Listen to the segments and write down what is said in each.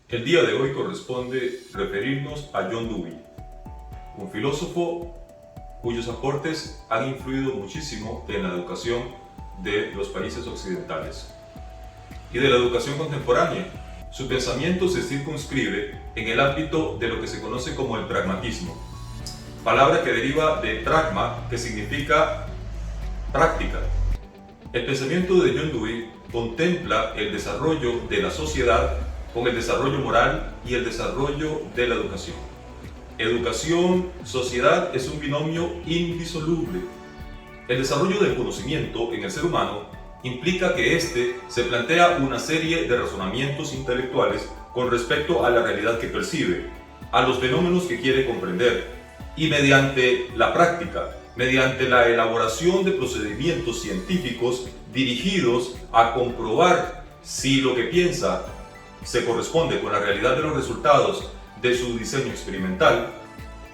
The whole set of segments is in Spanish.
El día de hoy corresponde referirnos a John Dewey, un filósofo cuyos aportes han influido muchísimo en la educación de los países occidentales y de la educación contemporánea. Su pensamiento se circunscribe en el ámbito de lo que se conoce como el pragmatismo, palabra que deriva de pragma, que significa práctica. El pensamiento de John Dewey contempla el desarrollo de la sociedad con el desarrollo moral y el desarrollo de la educación. Educación, sociedad es un binomio indisoluble. El desarrollo del conocimiento en el ser humano implica que éste se plantea una serie de razonamientos intelectuales con respecto a la realidad que percibe, a los fenómenos que quiere comprender, y mediante la práctica, mediante la elaboración de procedimientos científicos dirigidos a comprobar si lo que piensa se corresponde con la realidad de los resultados de su diseño experimental,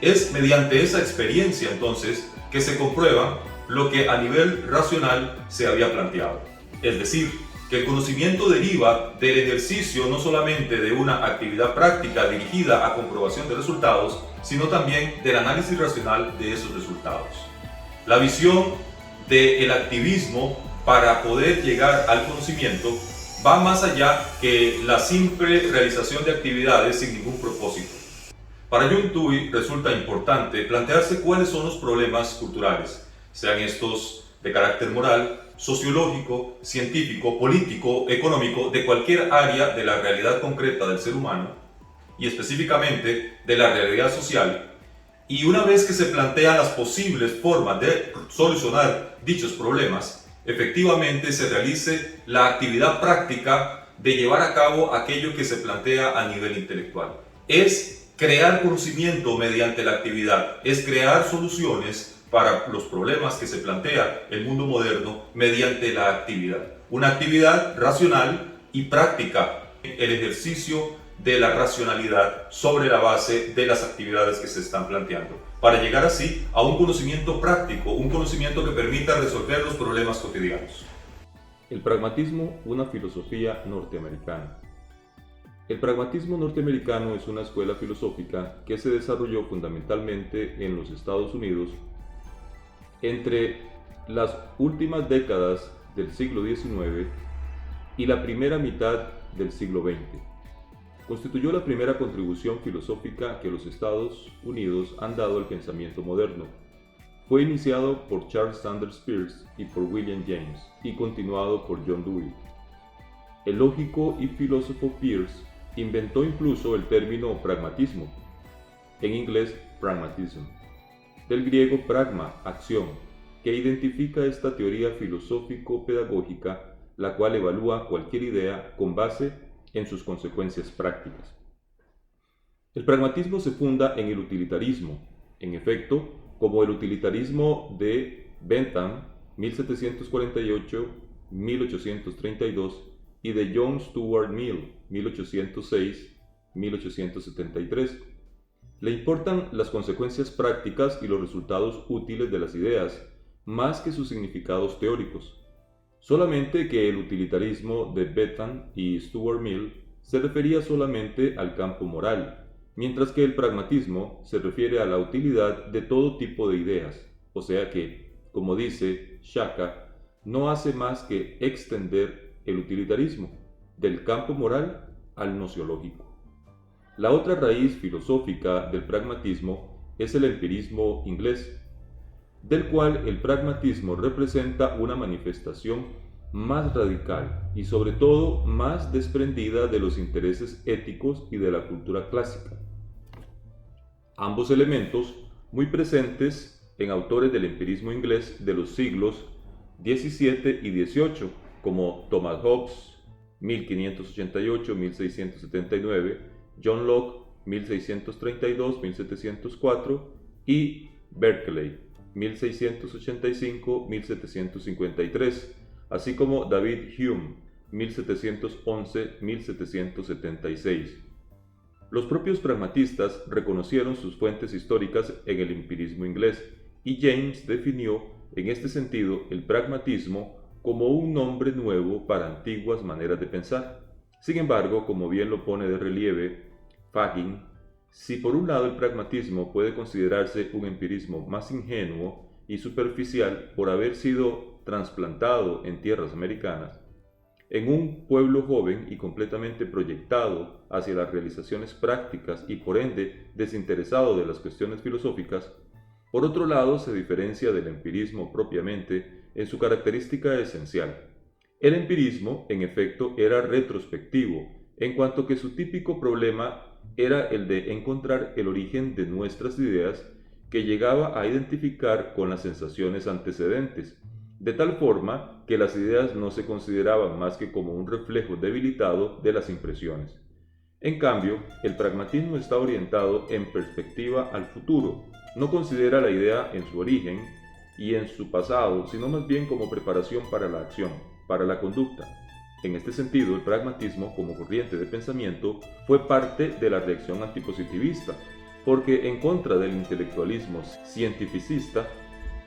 es mediante esa experiencia entonces que se comprueba lo que a nivel racional se había planteado. Es decir, que el conocimiento deriva del ejercicio no solamente de una actividad práctica dirigida a comprobación de resultados, sino también del análisis racional de esos resultados. La visión del activismo para poder llegar al conocimiento va más allá que la simple realización de actividades sin ningún propósito. Para John Dewey resulta importante plantearse cuáles son los problemas culturales, sean estos de carácter moral, sociológico, científico, político, económico, de cualquier área de la realidad concreta del ser humano y específicamente de la realidad social. Y una vez que se plantean las posibles formas de solucionar dichos problemas, efectivamente se realice la actividad práctica de llevar a cabo aquello que se plantea a nivel intelectual. Es crear conocimiento mediante la actividad, es crear soluciones para los problemas que se plantea el mundo moderno mediante la actividad. Una actividad racional y práctica, el ejercicio de la racionalidad sobre la base de las actividades que se están planteando, para llegar así a un conocimiento práctico, un conocimiento que permita resolver los problemas cotidianos. El pragmatismo, una filosofía norteamericana. El pragmatismo norteamericano es una escuela filosófica que se desarrolló fundamentalmente en los Estados Unidos entre las últimas décadas del siglo XIX y la primera mitad del siglo XX. Constituyó la primera contribución filosófica que los Estados Unidos han dado al pensamiento moderno. Fue iniciado por Charles Sanders Peirce y por William James y continuado por John Dewey. El lógico y filósofo Peirce inventó incluso el término pragmatismo, en inglés pragmatism, del griego pragma, acción, que identifica esta teoría filosófico-pedagógica, la cual evalúa cualquier idea con base en sus consecuencias prácticas. El pragmatismo se funda en el utilitarismo, en efecto, como el utilitarismo de Bentham, 1748-1832, y de John Stuart Mill, 1806-1873. Le importan las consecuencias prácticas y los resultados útiles de las ideas, más que sus significados teóricos. Solamente que el utilitarismo de Bentham y Stuart Mill se refería solamente al campo moral, mientras que el pragmatismo se refiere a la utilidad de todo tipo de ideas, o sea que, como dice Shaka, no hace más que extender el utilitarismo del campo moral al nociológico. La otra raíz filosófica del pragmatismo es el empirismo inglés, del cual el pragmatismo representa una manifestación más radical y sobre todo más desprendida de los intereses éticos y de la cultura clásica. Ambos elementos muy presentes en autores del empirismo inglés de los siglos XVII y XVIII, como Thomas Hobbes, 1588-1679, John Locke, 1632-1704 y Berkeley, 1685-1753, así como David Hume, 1711-1776. Los propios pragmatistas reconocieron sus fuentes históricas en el empirismo inglés, y James definió en este sentido el pragmatismo como un nombre nuevo para antiguas maneras de pensar. Sin embargo, como bien lo pone de relieve Fagin, si por un lado el pragmatismo puede considerarse un empirismo más ingenuo y superficial por haber sido trasplantado en tierras americanas, en un pueblo joven y completamente proyectado hacia las realizaciones prácticas y por ende desinteresado de las cuestiones filosóficas, por otro lado se diferencia del empirismo propiamente en su característica esencial. El empirismo, en efecto, era retrospectivo, en cuanto que su típico problema era el de encontrar el origen de nuestras ideas que llegaba a identificar con las sensaciones antecedentes, de tal forma que las ideas no se consideraban más que como un reflejo debilitado de las impresiones. En cambio, el pragmatismo está orientado en perspectiva al futuro, no considera la idea en su origen y en su pasado, sino más bien como preparación para la acción, para la conducta. En este sentido, el pragmatismo, como corriente de pensamiento, fue parte de la reacción antipositivista, porque en contra del intelectualismo cientificista,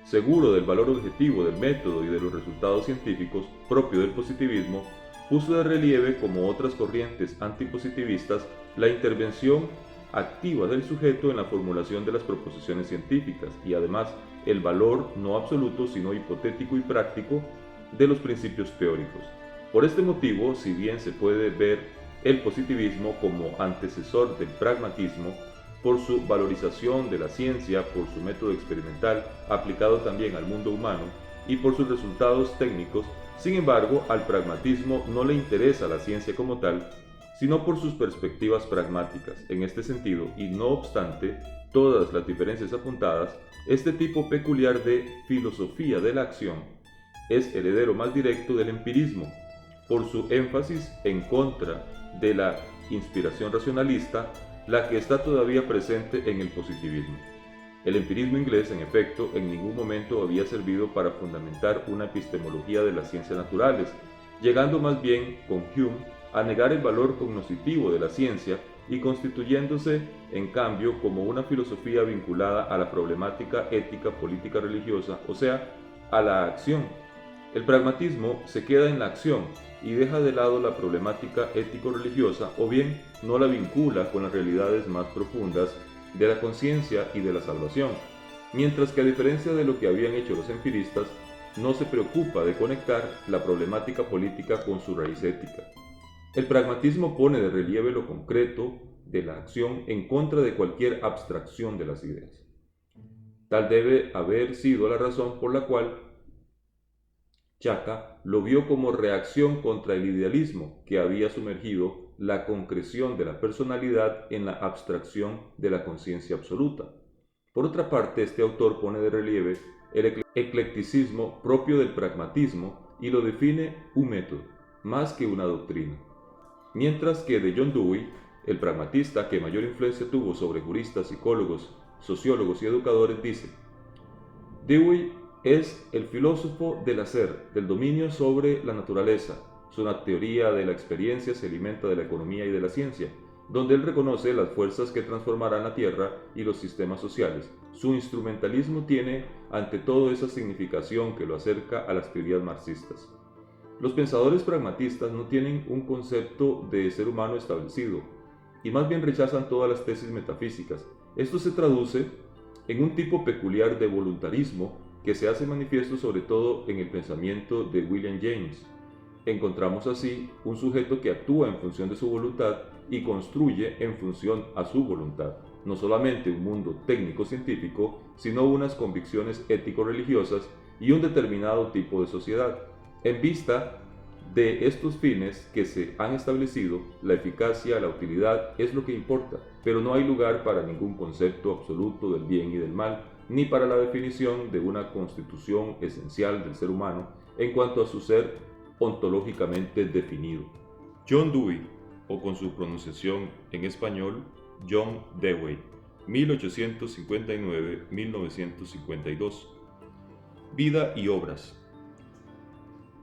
seguro del valor objetivo del método y de los resultados científicos propio del positivismo, puso de relieve, como otras corrientes antipositivistas, la intervención activa del sujeto en la formulación de las proposiciones científicas y además el valor no absoluto sino hipotético y práctico de los principios teóricos. Por este motivo, si bien se puede ver el positivismo como antecesor del pragmatismo, por su valorización de la ciencia, por su método experimental aplicado también al mundo humano y por sus resultados técnicos, sin embargo, al pragmatismo no le interesa la ciencia como tal, sino por sus perspectivas pragmáticas. En este sentido, y no obstante todas las diferencias apuntadas, este tipo peculiar de filosofía de la acción es heredero más directo del empirismo, por su énfasis en contra de la inspiración racionalista, la que está todavía presente en el positivismo. El empirismo inglés, en efecto, en ningún momento había servido para fundamentar una epistemología de las ciencias naturales, llegando más bien, con Hume, a negar el valor cognoscitivo de la ciencia y constituyéndose, en cambio, como una filosofía vinculada a la problemática ética, política, religiosa, o sea, a la acción. El pragmatismo se queda en la acción y deja de lado la problemática ético-religiosa o bien no la vincula con las realidades más profundas de la conciencia y de la salvación, mientras que a diferencia de lo que habían hecho los empiristas, no se preocupa de conectar la problemática política con su raíz ética. El pragmatismo pone de relieve lo concreto de la acción en contra de cualquier abstracción de las ideas. Tal debe haber sido la razón por la cual Chaka lo vio como reacción contra el idealismo que había sumergido la concreción de la personalidad en la abstracción de la conciencia absoluta. Por otra parte, este autor pone de relieve el eclecticismo propio del pragmatismo y lo define un método, más que una doctrina. Mientras que de John Dewey, el pragmatista que mayor influencia tuvo sobre juristas, psicólogos, sociólogos y educadores, dice: Dewey es el filósofo del hacer, del dominio sobre la naturaleza. Su teoría de la experiencia se alimenta de la economía y de la ciencia, donde él reconoce las fuerzas que transformarán la Tierra y los sistemas sociales. Su instrumentalismo tiene ante todo esa significación que lo acerca a las teorías marxistas. Los pensadores pragmatistas no tienen un concepto de ser humano establecido, y más bien rechazan todas las tesis metafísicas. Esto se traduce en un tipo peculiar de voluntarismo que se hace manifiesto sobre todo en el pensamiento de William James. Encontramos así un sujeto que actúa en función de su voluntad y construye en función a su voluntad, no solamente un mundo técnico-científico, sino unas convicciones ético-religiosas y un determinado tipo de sociedad. En vista de estos fines que se han establecido, la eficacia, la utilidad es lo que importa, pero no hay lugar para ningún concepto absoluto del bien y del mal, ni para la definición de una constitución esencial del ser humano en cuanto a su ser ontológicamente definido. John Dewey, o con su pronunciación en español, John Dewey, 1859-1952. Vida y obras.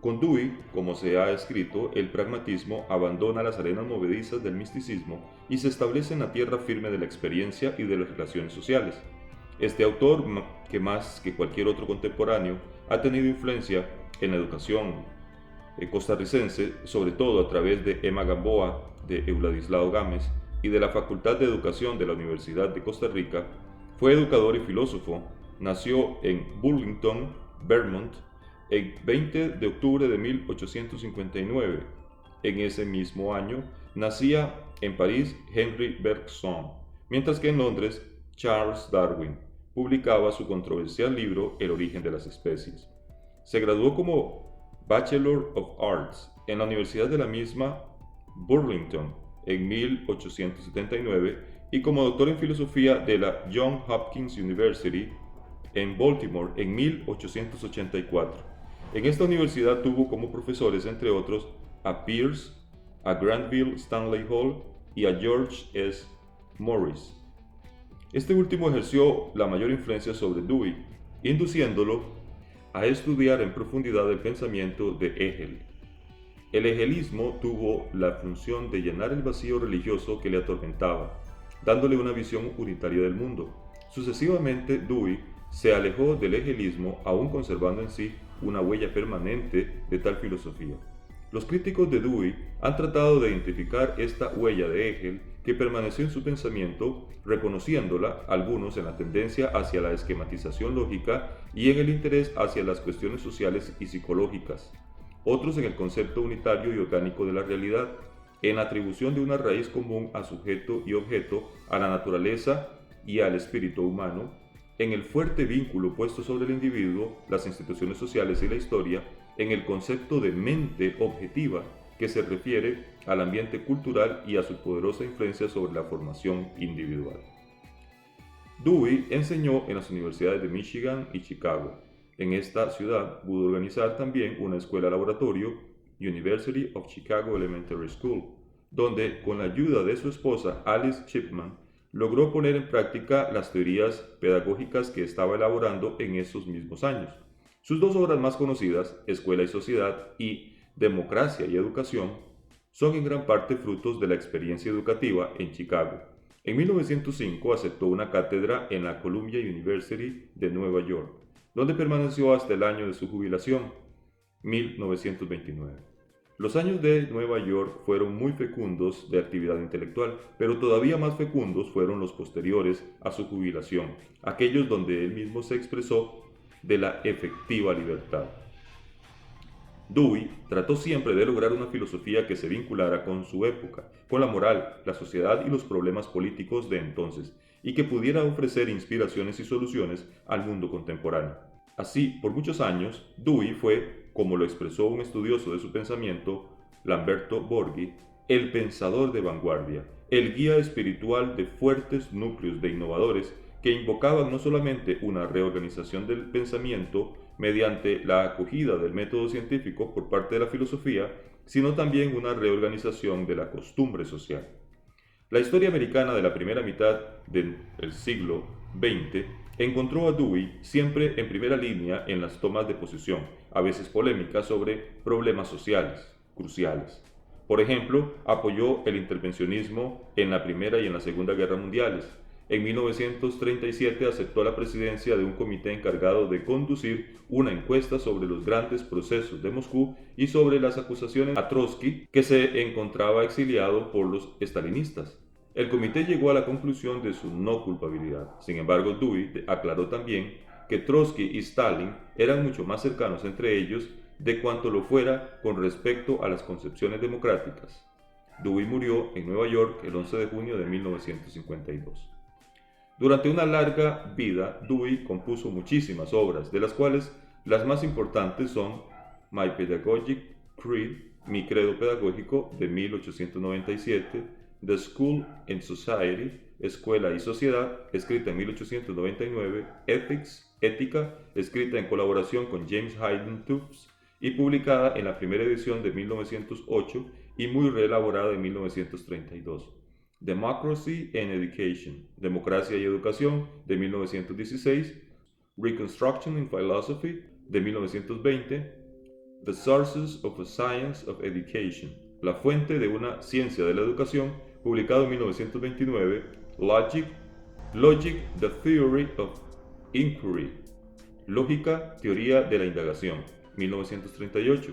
Con Dewey, como se ha escrito, el pragmatismo abandona las arenas movedizas del misticismo y se establece en la tierra firme de la experiencia y de las relaciones sociales. Este autor, que más que cualquier otro contemporáneo, ha tenido influencia en la educación, costarricense, sobre todo a través de Emma Gamboa, de Euladislao Gámez y de la Facultad de Educación de la Universidad de Costa Rica, fue educador y filósofo. Nació en Burlington, Vermont, el 20 de octubre de 1859. En ese mismo año nacía en París Henri Bergson, mientras que en Londres Charles Darwin publicaba su controversial libro El origen de las especies. Se graduó como Bachelor of Arts en la Universidad de la misma Burlington en 1879 y como doctor en filosofía de la Johns Hopkins University en Baltimore en 1884. En esta universidad tuvo como profesores, entre otros, a Peirce, a Granville Stanley Hall y a George S. Morris. Este último ejerció la mayor influencia sobre Dewey, induciéndolo a estudiar en profundidad el pensamiento de Hegel. El hegelismo tuvo la función de llenar el vacío religioso que le atormentaba, dándole una visión unitaria del mundo. Sucesivamente, Dewey se alejó del hegelismo, aún conservando en sí una huella permanente de tal filosofía. Los críticos de Dewey han tratado de identificar esta huella de Hegel que permaneció en su pensamiento, reconociéndola, algunos en la tendencia hacia la esquematización lógica y en el interés hacia las cuestiones sociales y psicológicas, otros en el concepto unitario y orgánico de la realidad, en la atribución de una raíz común a sujeto y objeto, a la naturaleza y al espíritu humano, en el fuerte vínculo puesto sobre el individuo, las instituciones sociales y la historia, en el concepto de mente objetiva que se refiere al ambiente cultural y a su poderosa influencia sobre la formación individual. Dewey enseñó en las universidades de Michigan y Chicago. En esta ciudad pudo organizar también una escuela laboratorio, University of Chicago Elementary School, donde con la ayuda de su esposa Alice Chipman logró poner en práctica las teorías pedagógicas que estaba elaborando en esos mismos años. Sus dos obras más conocidas, Escuela y Sociedad y Democracia y Educación, son en gran parte frutos de la experiencia educativa en Chicago. En 1905 aceptó una cátedra en la Columbia University de Nueva York, donde permaneció hasta el año de su jubilación, 1929. Los años de Nueva York fueron muy fecundos de actividad intelectual, pero todavía más fecundos fueron los posteriores a su jubilación, aquellos donde él mismo se expresó de la efectiva libertad. Dewey trató siempre de lograr una filosofía que se vinculara con su época, con la moral, la sociedad y los problemas políticos de entonces, y que pudiera ofrecer inspiraciones y soluciones al mundo contemporáneo. Así, por muchos años, Dewey fue, como lo expresó un estudioso de su pensamiento, Lamberto Borghi, el pensador de vanguardia, el guía espiritual de fuertes núcleos de innovadores que invocaban no solamente una reorganización del pensamiento mediante la acogida del método científico por parte de la filosofía, sino también una reorganización de la costumbre social. La historia americana de la primera mitad del siglo XX encontró a Dewey siempre en primera línea en las tomas de posición, a veces polémicas, sobre problemas sociales cruciales. Por ejemplo, apoyó el intervencionismo en la Primera y en la Segunda Guerra Mundiales. En 1937 aceptó la presidencia de un comité encargado de conducir una encuesta sobre los grandes procesos de Moscú y sobre las acusaciones a Trotsky, que se encontraba exiliado por los estalinistas. El comité llegó a la conclusión de su no culpabilidad. Sin embargo, Dewey aclaró también que Trotsky y Stalin eran mucho más cercanos entre ellos de cuanto lo fuera con respecto a las concepciones democráticas. Dewey murió en Nueva York el 11 de junio de 1952. Durante una larga vida, Dewey compuso muchísimas obras, de las cuales las más importantes son My Pedagogic Creed, Mi Credo Pedagógico, de 1897, The School and Society, Escuela y Sociedad, escrita en 1899, Ethics, Ética, escrita en colaboración con James Hayden Tufts y publicada en la primera edición de 1908 y muy reelaborada en 1932. Democracy and Education, Democracia y Educación, de 1916, Reconstruction in Philosophy, de 1920, The Sources of a Science of Education, La Fuente de una Ciencia de la Educación, publicado en 1929, Logic, The Theory of Inquiry, Lógica, Teoría de la Indagación, 1938,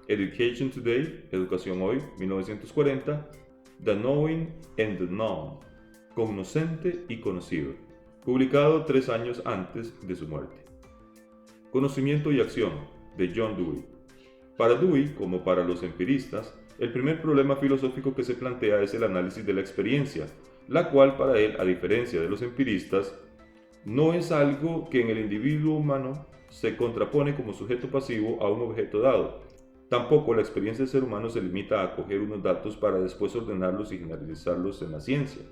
Education Today, Educación Hoy, 1940, The Knowing and the Known, Cognoscente y Conocido, publicado 3 años antes de su muerte. Conocimiento y acción, de John Dewey. Para Dewey, como para los empiristas, el primer problema filosófico que se plantea es el análisis de la experiencia, la cual para él, a diferencia de los empiristas, no es algo que en el individuo humano se contrapone como sujeto pasivo a un objeto dado. Tampoco la experiencia del ser humano se limita a coger unos datos para después ordenarlos y generalizarlos en la ciencia.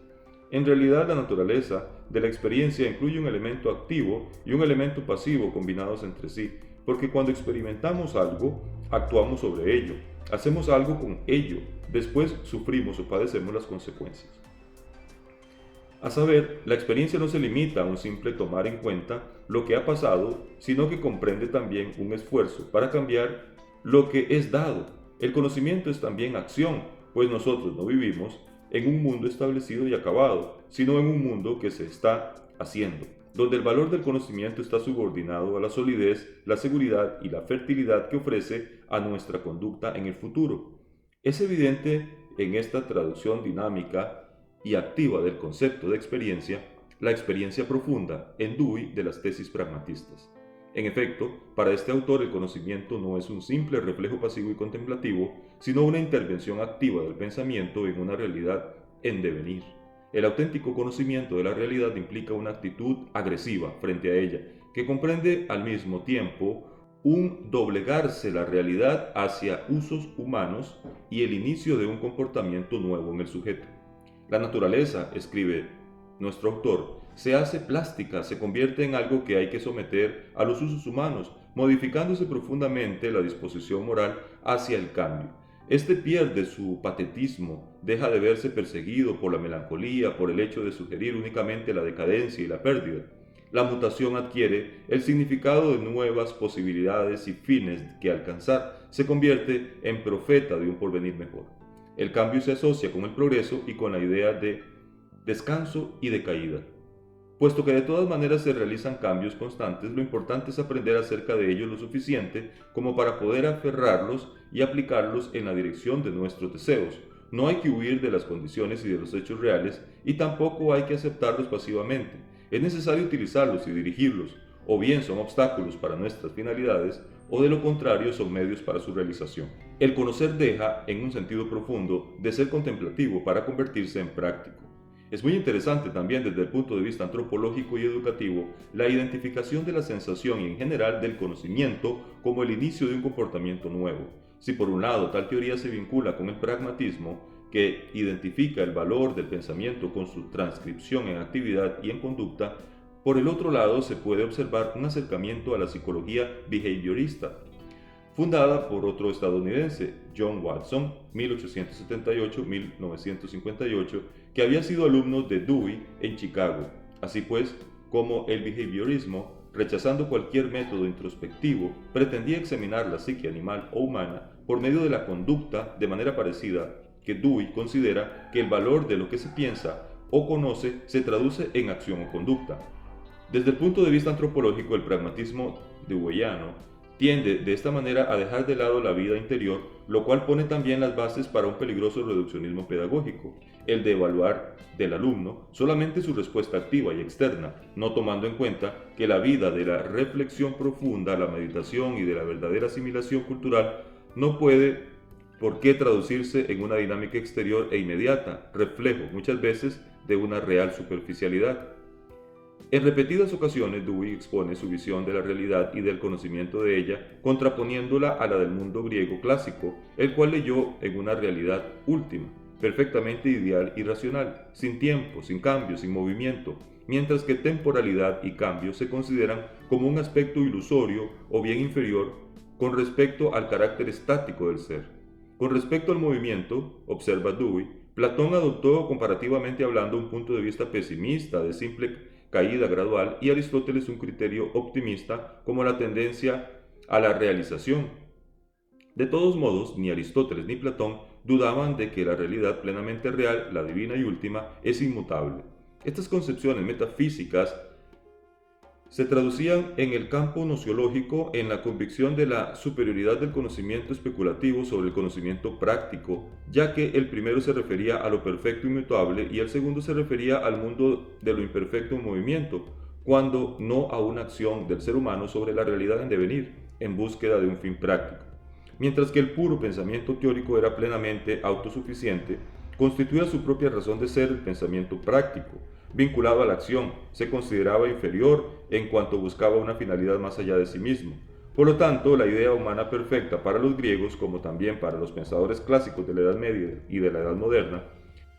En realidad, la naturaleza de la experiencia incluye un elemento activo y un elemento pasivo combinados entre sí, porque cuando experimentamos algo, actuamos sobre ello, hacemos algo con ello, después sufrimos o padecemos las consecuencias. A saber, la experiencia no se limita a un simple tomar en cuenta lo que ha pasado, sino que comprende también un esfuerzo para cambiar lo que es dado. El conocimiento es también acción, pues nosotros no vivimos en un mundo establecido y acabado, sino en un mundo que se está haciendo, donde el valor del conocimiento está subordinado a la solidez, la seguridad y la fertilidad que ofrece a nuestra conducta en el futuro. Es evidente en esta traducción dinámica y activa del concepto de experiencia, la experiencia profunda en Dewey de las tesis pragmatistas. En efecto, para este autor el conocimiento no es un simple reflejo pasivo y contemplativo, sino una intervención activa del pensamiento en una realidad en devenir. El auténtico conocimiento de la realidad implica una actitud agresiva frente a ella, que comprende al mismo tiempo un doblegarse la realidad hacia usos humanos y el inicio de un comportamiento nuevo en el sujeto. La naturaleza, escribe nuestro autor, se hace plástica, se convierte en algo que hay que someter a los usos humanos, modificándose profundamente la disposición moral hacia el cambio. Este pierde su patetismo, deja de verse perseguido por la melancolía, por el hecho de sugerir únicamente la decadencia y la pérdida. La mutación adquiere el significado de nuevas posibilidades y fines que alcanzar, se convierte en profeta de un porvenir mejor. El cambio se asocia con el progreso y con la idea de descanso y de caída. Puesto que de todas maneras se realizan cambios constantes, lo importante es aprender acerca de ellos lo suficiente como para poder aferrarlos y aplicarlos en la dirección de nuestros deseos. No hay que huir de las condiciones y de los hechos reales, y tampoco hay que aceptarlos pasivamente. Es necesario utilizarlos y dirigirlos, o bien son obstáculos para nuestras finalidades, o de lo contrario son medios para su realización. El conocer deja, en un sentido profundo, de ser contemplativo para convertirse en práctico. Es muy interesante también desde el punto de vista antropológico y educativo la identificación de la sensación y en general del conocimiento como el inicio de un comportamiento nuevo. Si por un lado tal teoría se vincula con el pragmatismo, que identifica el valor del pensamiento con su transcripción en actividad y en conducta, por el otro lado se puede observar un acercamiento a la psicología behaviorista, fundada por otro estadounidense, John Watson, 1878-1958, que había sido alumno de Dewey en Chicago. Así pues, como el behaviorismo, rechazando cualquier método introspectivo, pretendía examinar la psique animal o humana por medio de la conducta de manera parecida, que Dewey considera que el valor de lo que se piensa o conoce se traduce en acción o conducta. Desde el punto de vista antropológico, el pragmatismo deweyano tiende de esta manera a dejar de lado la vida interior, lo cual pone también las bases para un peligroso reduccionismo pedagógico, el de evaluar del alumno solamente su respuesta activa y externa, no tomando en cuenta que la vida de la reflexión profunda, la meditación y de la verdadera asimilación cultural no puede por qué traducirse en una dinámica exterior e inmediata, reflejo muchas veces de una real superficialidad. En repetidas ocasiones, Dewey expone su visión de la realidad y del conocimiento de ella, contraponiéndola a la del mundo griego clásico, el cual leyó en una realidad última, perfectamente ideal y racional, sin tiempo, sin cambio, sin movimiento, mientras que temporalidad y cambio se consideran como un aspecto ilusorio o bien inferior con respecto al carácter estático del ser. Con respecto al movimiento, observa Dewey, Platón adoptó comparativamente hablando un punto de vista pesimista de simple caída gradual y Aristóteles un criterio optimista como la tendencia a la realización. De todos modos, ni Aristóteles ni Platón dudaban de que la realidad plenamente real, la divina y última, es inmutable. Estas concepciones metafísicas se traducían en el campo nociológico en la convicción de la superioridad del conocimiento especulativo sobre el conocimiento práctico, ya que el primero se refería a lo perfecto inmutable y el segundo se refería al mundo de lo imperfecto en movimiento, cuando no a una acción del ser humano sobre la realidad en devenir, en búsqueda de un fin práctico. Mientras que el puro pensamiento teórico era plenamente autosuficiente, constituía su propia razón de ser el pensamiento práctico, vinculado a la acción, se consideraba inferior en cuanto buscaba una finalidad más allá de sí mismo. Por lo tanto, la idea humana perfecta para los griegos, como también para los pensadores clásicos de la Edad Media y de la Edad Moderna,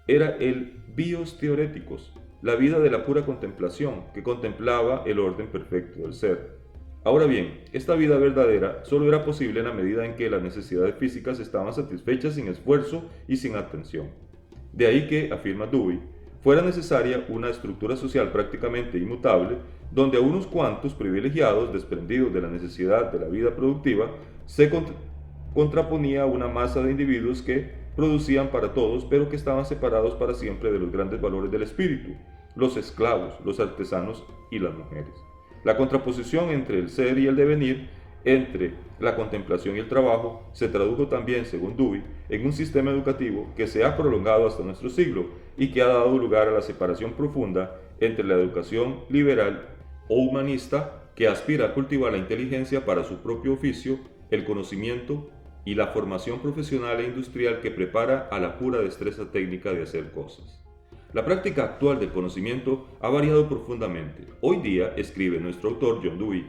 era el bios theoreticos, la vida de la pura contemplación, que contemplaba el orden perfecto del ser. Ahora bien, esta vida verdadera solo era posible en la medida en que las necesidades físicas estaban satisfechas sin esfuerzo y sin atención. De ahí que, afirma Dewey, fuera necesaria una estructura social prácticamente inmutable, donde a unos cuantos privilegiados, desprendidos de la necesidad de la vida productiva, se contraponía una masa de individuos que producían para todos, pero que estaban separados para siempre de los grandes valores del espíritu, los esclavos, los artesanos y las mujeres. La contraposición entre el ser y el devenir, entre la contemplación y el trabajo, se tradujo también, según Dewey, en un sistema educativo que se ha prolongado hasta nuestro siglo y que ha dado lugar a la separación profunda entre la educación liberal o humanista, que aspira a cultivar la inteligencia para su propio oficio, el conocimiento, y la formación profesional e industrial que prepara a la pura destreza técnica de hacer cosas. La práctica actual del conocimiento ha variado profundamente. Hoy día, escribe nuestro autor John Dewey,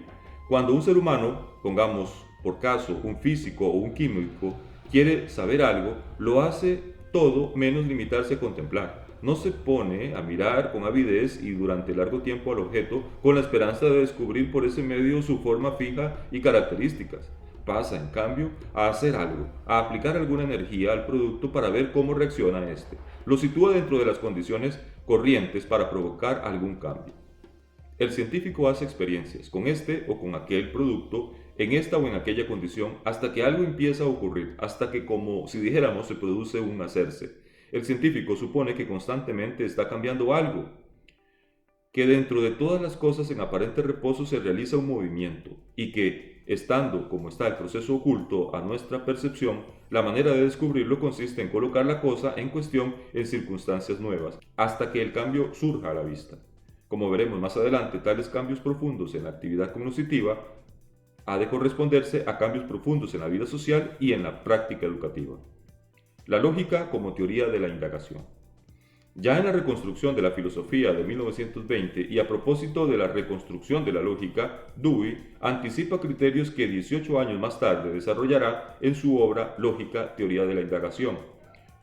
cuando un ser humano, pongamos por caso un físico o un químico, quiere saber algo, lo hace todo menos limitarse a contemplar. No se pone a mirar con avidez y durante largo tiempo al objeto con la esperanza de descubrir por ese medio su forma fija y características. Pasa, en cambio, a hacer algo, a aplicar alguna energía al producto para ver cómo reacciona éste. Lo sitúa dentro de las condiciones corrientes para provocar algún cambio. El científico hace experiencias con este o con aquel producto, en esta o en aquella condición, hasta que algo empieza a ocurrir, hasta que, como si dijéramos, se produce un hacerse. El científico supone que constantemente está cambiando algo, que dentro de todas las cosas en aparente reposo se realiza un movimiento y que, estando como está el proceso oculto a nuestra percepción, la manera de descubrirlo consiste en colocar la cosa en cuestión en circunstancias nuevas, hasta que el cambio surja a la vista. Como veremos más adelante, tales cambios profundos en la actividad cognitiva ha de corresponderse a cambios profundos en la vida social y en la práctica educativa. La lógica como teoría de la indagación. Ya en la reconstrucción de la filosofía de 1920 y a propósito de la reconstrucción de la lógica, Dewey anticipa criterios que 18 años más tarde desarrollará en su obra Lógica, teoría de la indagación,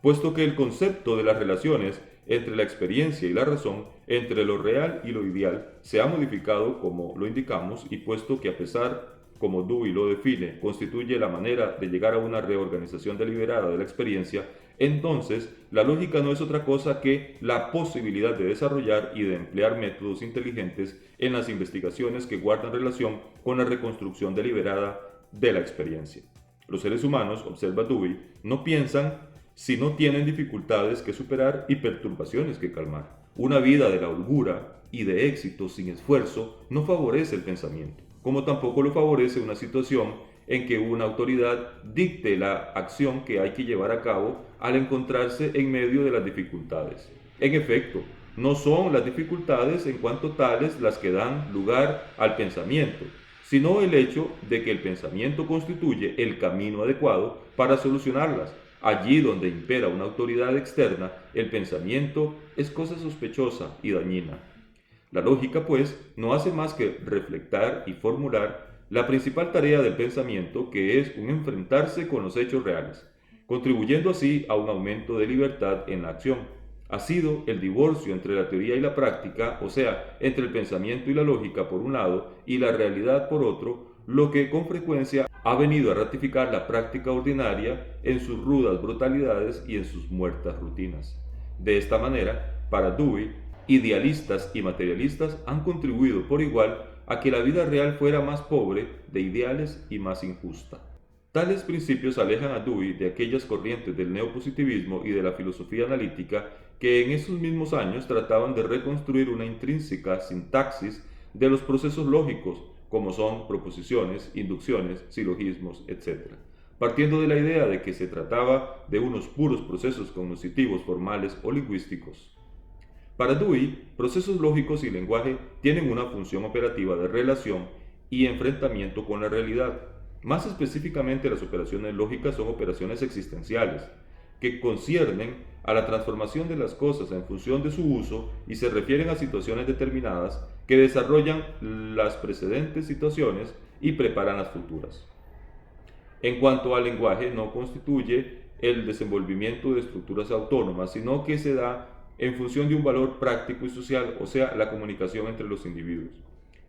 puesto que el concepto de las relaciones entre la experiencia y la razón, entre lo real y lo ideal, se ha modificado como lo indicamos y puesto que a pesar, como Dewey lo define, constituye la manera de llegar a una reorganización deliberada de la experiencia, entonces la lógica no es otra cosa que la posibilidad de desarrollar y de emplear métodos inteligentes en las investigaciones que guardan relación con la reconstrucción deliberada de la experiencia. Los seres humanos, observa Dewey, no piensan si no tienen dificultades que superar y perturbaciones que calmar. Una vida de la holgura y de éxito sin esfuerzo no favorece el pensamiento, como tampoco lo favorece una situación en que una autoridad dicte la acción que hay que llevar a cabo al encontrarse en medio de las dificultades. En efecto, no son las dificultades en cuanto tales las que dan lugar al pensamiento, sino el hecho de que el pensamiento constituye el camino adecuado para solucionarlas. Allí donde impera una autoridad externa, el pensamiento es cosa sospechosa y dañina. La lógica, pues, no hace más que reflectar y formular la principal tarea del pensamiento, que es un enfrentarse con los hechos reales, contribuyendo así a un aumento de libertad en la acción. Ha sido el divorcio entre la teoría y la práctica, o sea, entre el pensamiento y la lógica por un lado y la realidad por otro, lo que con frecuencia ha venido a ratificar la práctica ordinaria en sus rudas brutalidades y en sus muertas rutinas. De esta manera, para Dewey, idealistas y materialistas han contribuido por igual a que la vida real fuera más pobre de ideales y más injusta. Tales principios alejan a Dewey de aquellas corrientes del neopositivismo y de la filosofía analítica que en esos mismos años trataban de reconstruir una intrínseca sintaxis de los procesos lógicos, como son proposiciones, inducciones, silogismos, etc., partiendo de la idea de que se trataba de unos puros procesos cognitivos formales o lingüísticos. Para Dewey, procesos lógicos y lenguaje tienen una función operativa de relación y enfrentamiento con la realidad. Más específicamente, las operaciones lógicas son operaciones existenciales, que conciernen a la transformación de las cosas en función de su uso y se refieren a situaciones determinadas que desarrollan las precedentes situaciones y preparan las futuras. En cuanto al lenguaje, no constituye el desenvolvimiento de estructuras autónomas, sino que se da en función de un valor práctico y social, o sea, la comunicación entre los individuos.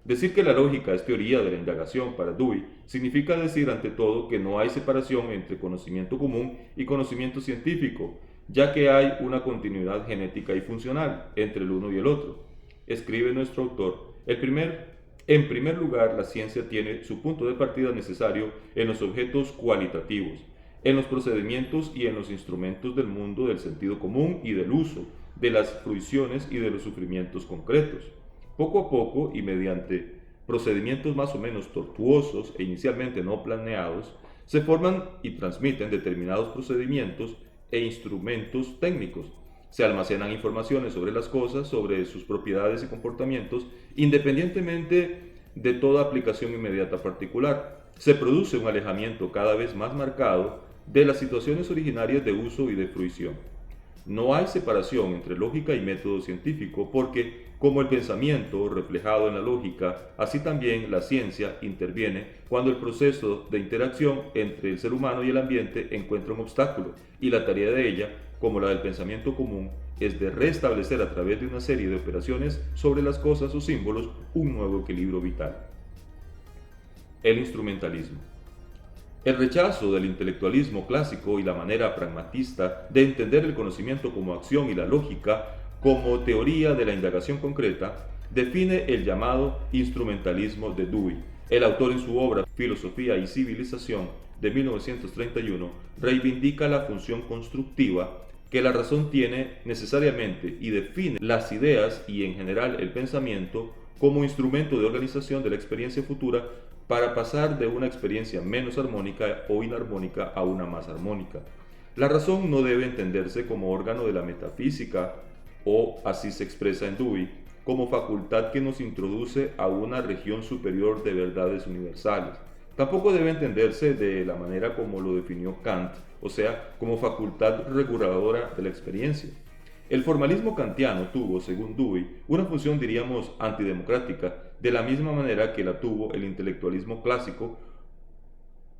Decir que la lógica es teoría de la indagación para Dewey significa decir ante todo que no hay separación entre conocimiento común y conocimiento científico, ya que hay una continuidad genética y funcional entre el uno y el otro. Escribe nuestro autor, en primer lugar, la ciencia tiene su punto de partida necesario en los objetos cualitativos, en los procedimientos y en los instrumentos del mundo del sentido común y del uso, de las fruiciones y de los sufrimientos concretos. Poco a poco y mediante procedimientos más o menos tortuosos e inicialmente no planeados, se forman y transmiten determinados procedimientos e instrumentos técnicos. Se almacenan informaciones sobre las cosas, sobre sus propiedades y comportamientos, independientemente de toda aplicación inmediata particular. Se produce un alejamiento cada vez más marcado de las situaciones originarias de uso y de fruición. No hay separación entre lógica y método científico porque, como el pensamiento reflejado en la lógica, así también la ciencia interviene cuando el proceso de interacción entre el ser humano y el ambiente encuentra un obstáculo, y la tarea de ella, como la del pensamiento común, es de restablecer a través de una serie de operaciones sobre las cosas o símbolos un nuevo equilibrio vital. El instrumentalismo. El rechazo del intelectualismo clásico y la manera pragmatista de entender el conocimiento como acción y la lógica como teoría de la indagación concreta define el llamado instrumentalismo de Dewey. El autor, en su obra Filosofía y Civilización de 1931, reivindica la función constructiva que la razón tiene necesariamente y define las ideas y en general el pensamiento como instrumento de organización de la experiencia futura para pasar de una experiencia menos armónica o inarmónica a una más armónica. La razón no debe entenderse como órgano de la metafísica, o así se expresa en Dewey, como facultad que nos introduce a una región superior de verdades universales. Tampoco debe entenderse de la manera como lo definió Kant, o sea, como facultad reguladora de la experiencia. El formalismo kantiano tuvo, según Dewey, una función, diríamos, antidemocrática, de la misma manera que la tuvo el intelectualismo clásico,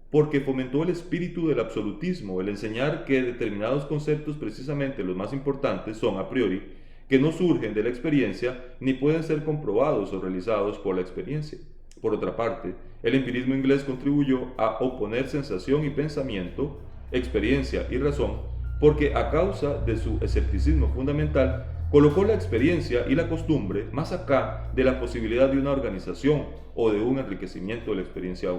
porque fomentó el espíritu del absolutismo, el enseñar que determinados conceptos, precisamente los más importantes, son a priori, que no surgen de la experiencia ni pueden ser comprobados o realizados por la experiencia. Por otra parte, el empirismo inglés contribuyó a oponer sensación y pensamiento, experiencia y razón, porque a causa de su escepticismo fundamental, colocó la experiencia y la costumbre más acá de la posibilidad de una organización o de un enriquecimiento de la experiencia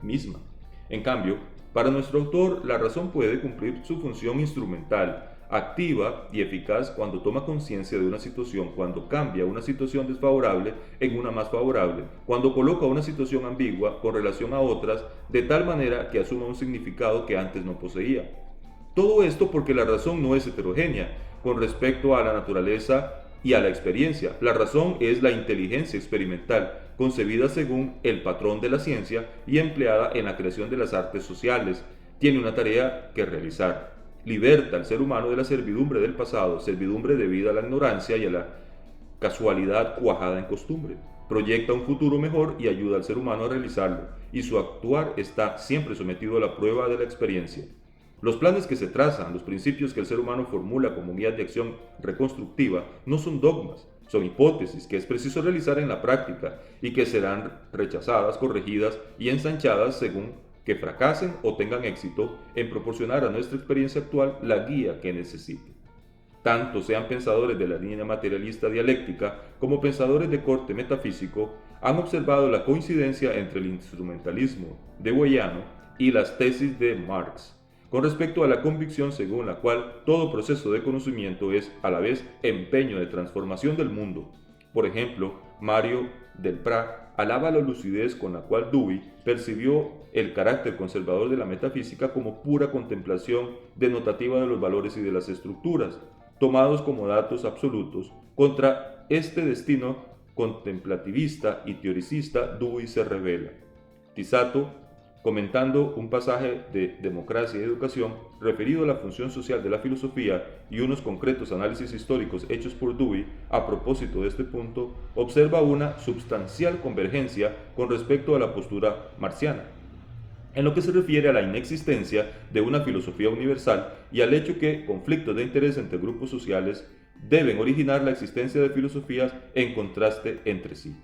misma. En cambio, para nuestro autor, la razón puede cumplir su función instrumental, activa y eficaz cuando toma conciencia de una situación, cuando cambia una situación desfavorable en una más favorable, cuando coloca una situación ambigua con relación a otras de tal manera que asuma un significado que antes no poseía. Todo esto porque la razón no es heterogénea con respecto a la naturaleza y a la experiencia. La razón es la inteligencia experimental, concebida según el patrón de la ciencia y empleada en la creación de las artes sociales. Tiene una tarea que realizar. Liberta al ser humano de la servidumbre del pasado, servidumbre debida a la ignorancia y a la casualidad cuajada en costumbre. Proyecta un futuro mejor y ayuda al ser humano a realizarlo, y su actuar está siempre sometido a la prueba de la experiencia. Los planes que se trazan, los principios que el ser humano formula como guías de acción reconstructiva, no son dogmas, son hipótesis que es preciso realizar en la práctica y que serán rechazadas, corregidas y ensanchadas según que fracasen o tengan éxito en proporcionar a nuestra experiencia actual la guía que necesite. Tanto sean pensadores de la línea materialista dialéctica como pensadores de corte metafísico, han observado la coincidencia entre el instrumentalismo deweyano y las tesis de Marx, con respecto a la convicción según la cual todo proceso de conocimiento es a la vez empeño de transformación del mundo. Por ejemplo, Mario del PRA alaba la lucidez con la cual Dewey percibió el carácter conservador de la metafísica como pura contemplación denotativa de los valores y de las estructuras, tomados como datos absolutos. Contra este destino contemplativista y teoricista, Dewey se revela. Tisato, comentando un pasaje de Democracia y Educación referido a la función social de la filosofía y unos concretos análisis históricos hechos por Dewey a propósito de este punto, observa una substancial convergencia con respecto a la postura marxiana, en lo que se refiere a la inexistencia de una filosofía universal y al hecho que conflictos de interés entre grupos sociales deben originar la existencia de filosofías en contraste entre sí.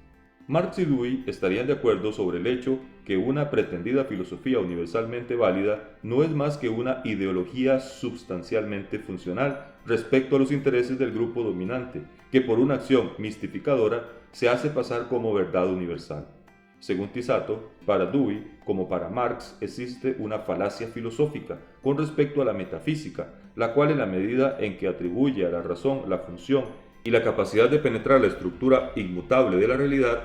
Marx y Dewey estarían de acuerdo sobre el hecho que una pretendida filosofía universalmente válida no es más que una ideología substancialmente funcional respecto a los intereses del grupo dominante, que por una acción mistificadora se hace pasar como verdad universal. Según Tisato, para Dewey, como para Marx, existe una falacia filosófica con respecto a la metafísica, la cual en la medida en que atribuye a la razón la función y la capacidad de penetrar la estructura inmutable de la realidad,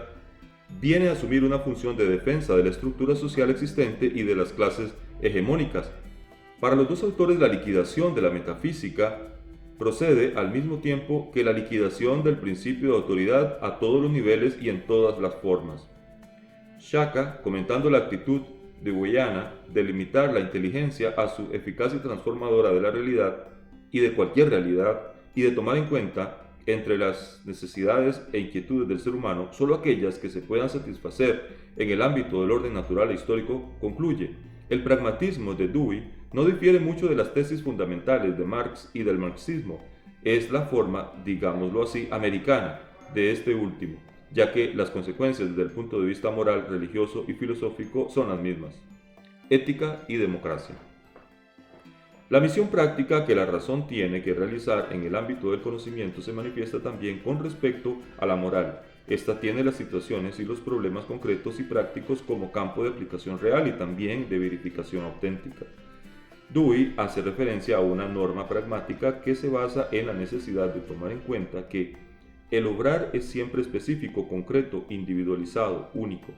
viene a asumir una función de defensa de la estructura social existente y de las clases hegemónicas. Para los dos autores, la liquidación de la metafísica procede al mismo tiempo que la liquidación del principio de autoridad a todos los niveles y en todas las formas. Shaka, comentando la actitud de Deweyana de limitar la inteligencia a su eficacia transformadora de la realidad y de cualquier realidad, y de tomar en cuenta entre las necesidades e inquietudes del ser humano solo aquellas que se puedan satisfacer en el ámbito del orden natural e histórico, concluye: el pragmatismo de Dewey no difiere mucho de las tesis fundamentales de Marx y del marxismo. Es la forma, digámoslo así, americana de este último, ya que las consecuencias desde el punto de vista moral, religioso y filosófico son las mismas. Ética y democracia. La misión práctica que la razón tiene que realizar en el ámbito del conocimiento se manifiesta también con respecto a la moral. Esta tiene las situaciones y los problemas concretos y prácticos como campo de aplicación real y también de verificación auténtica. Dewey hace referencia a una norma pragmática que se basa en la necesidad de tomar en cuenta que el obrar es siempre específico, concreto, individualizado, único.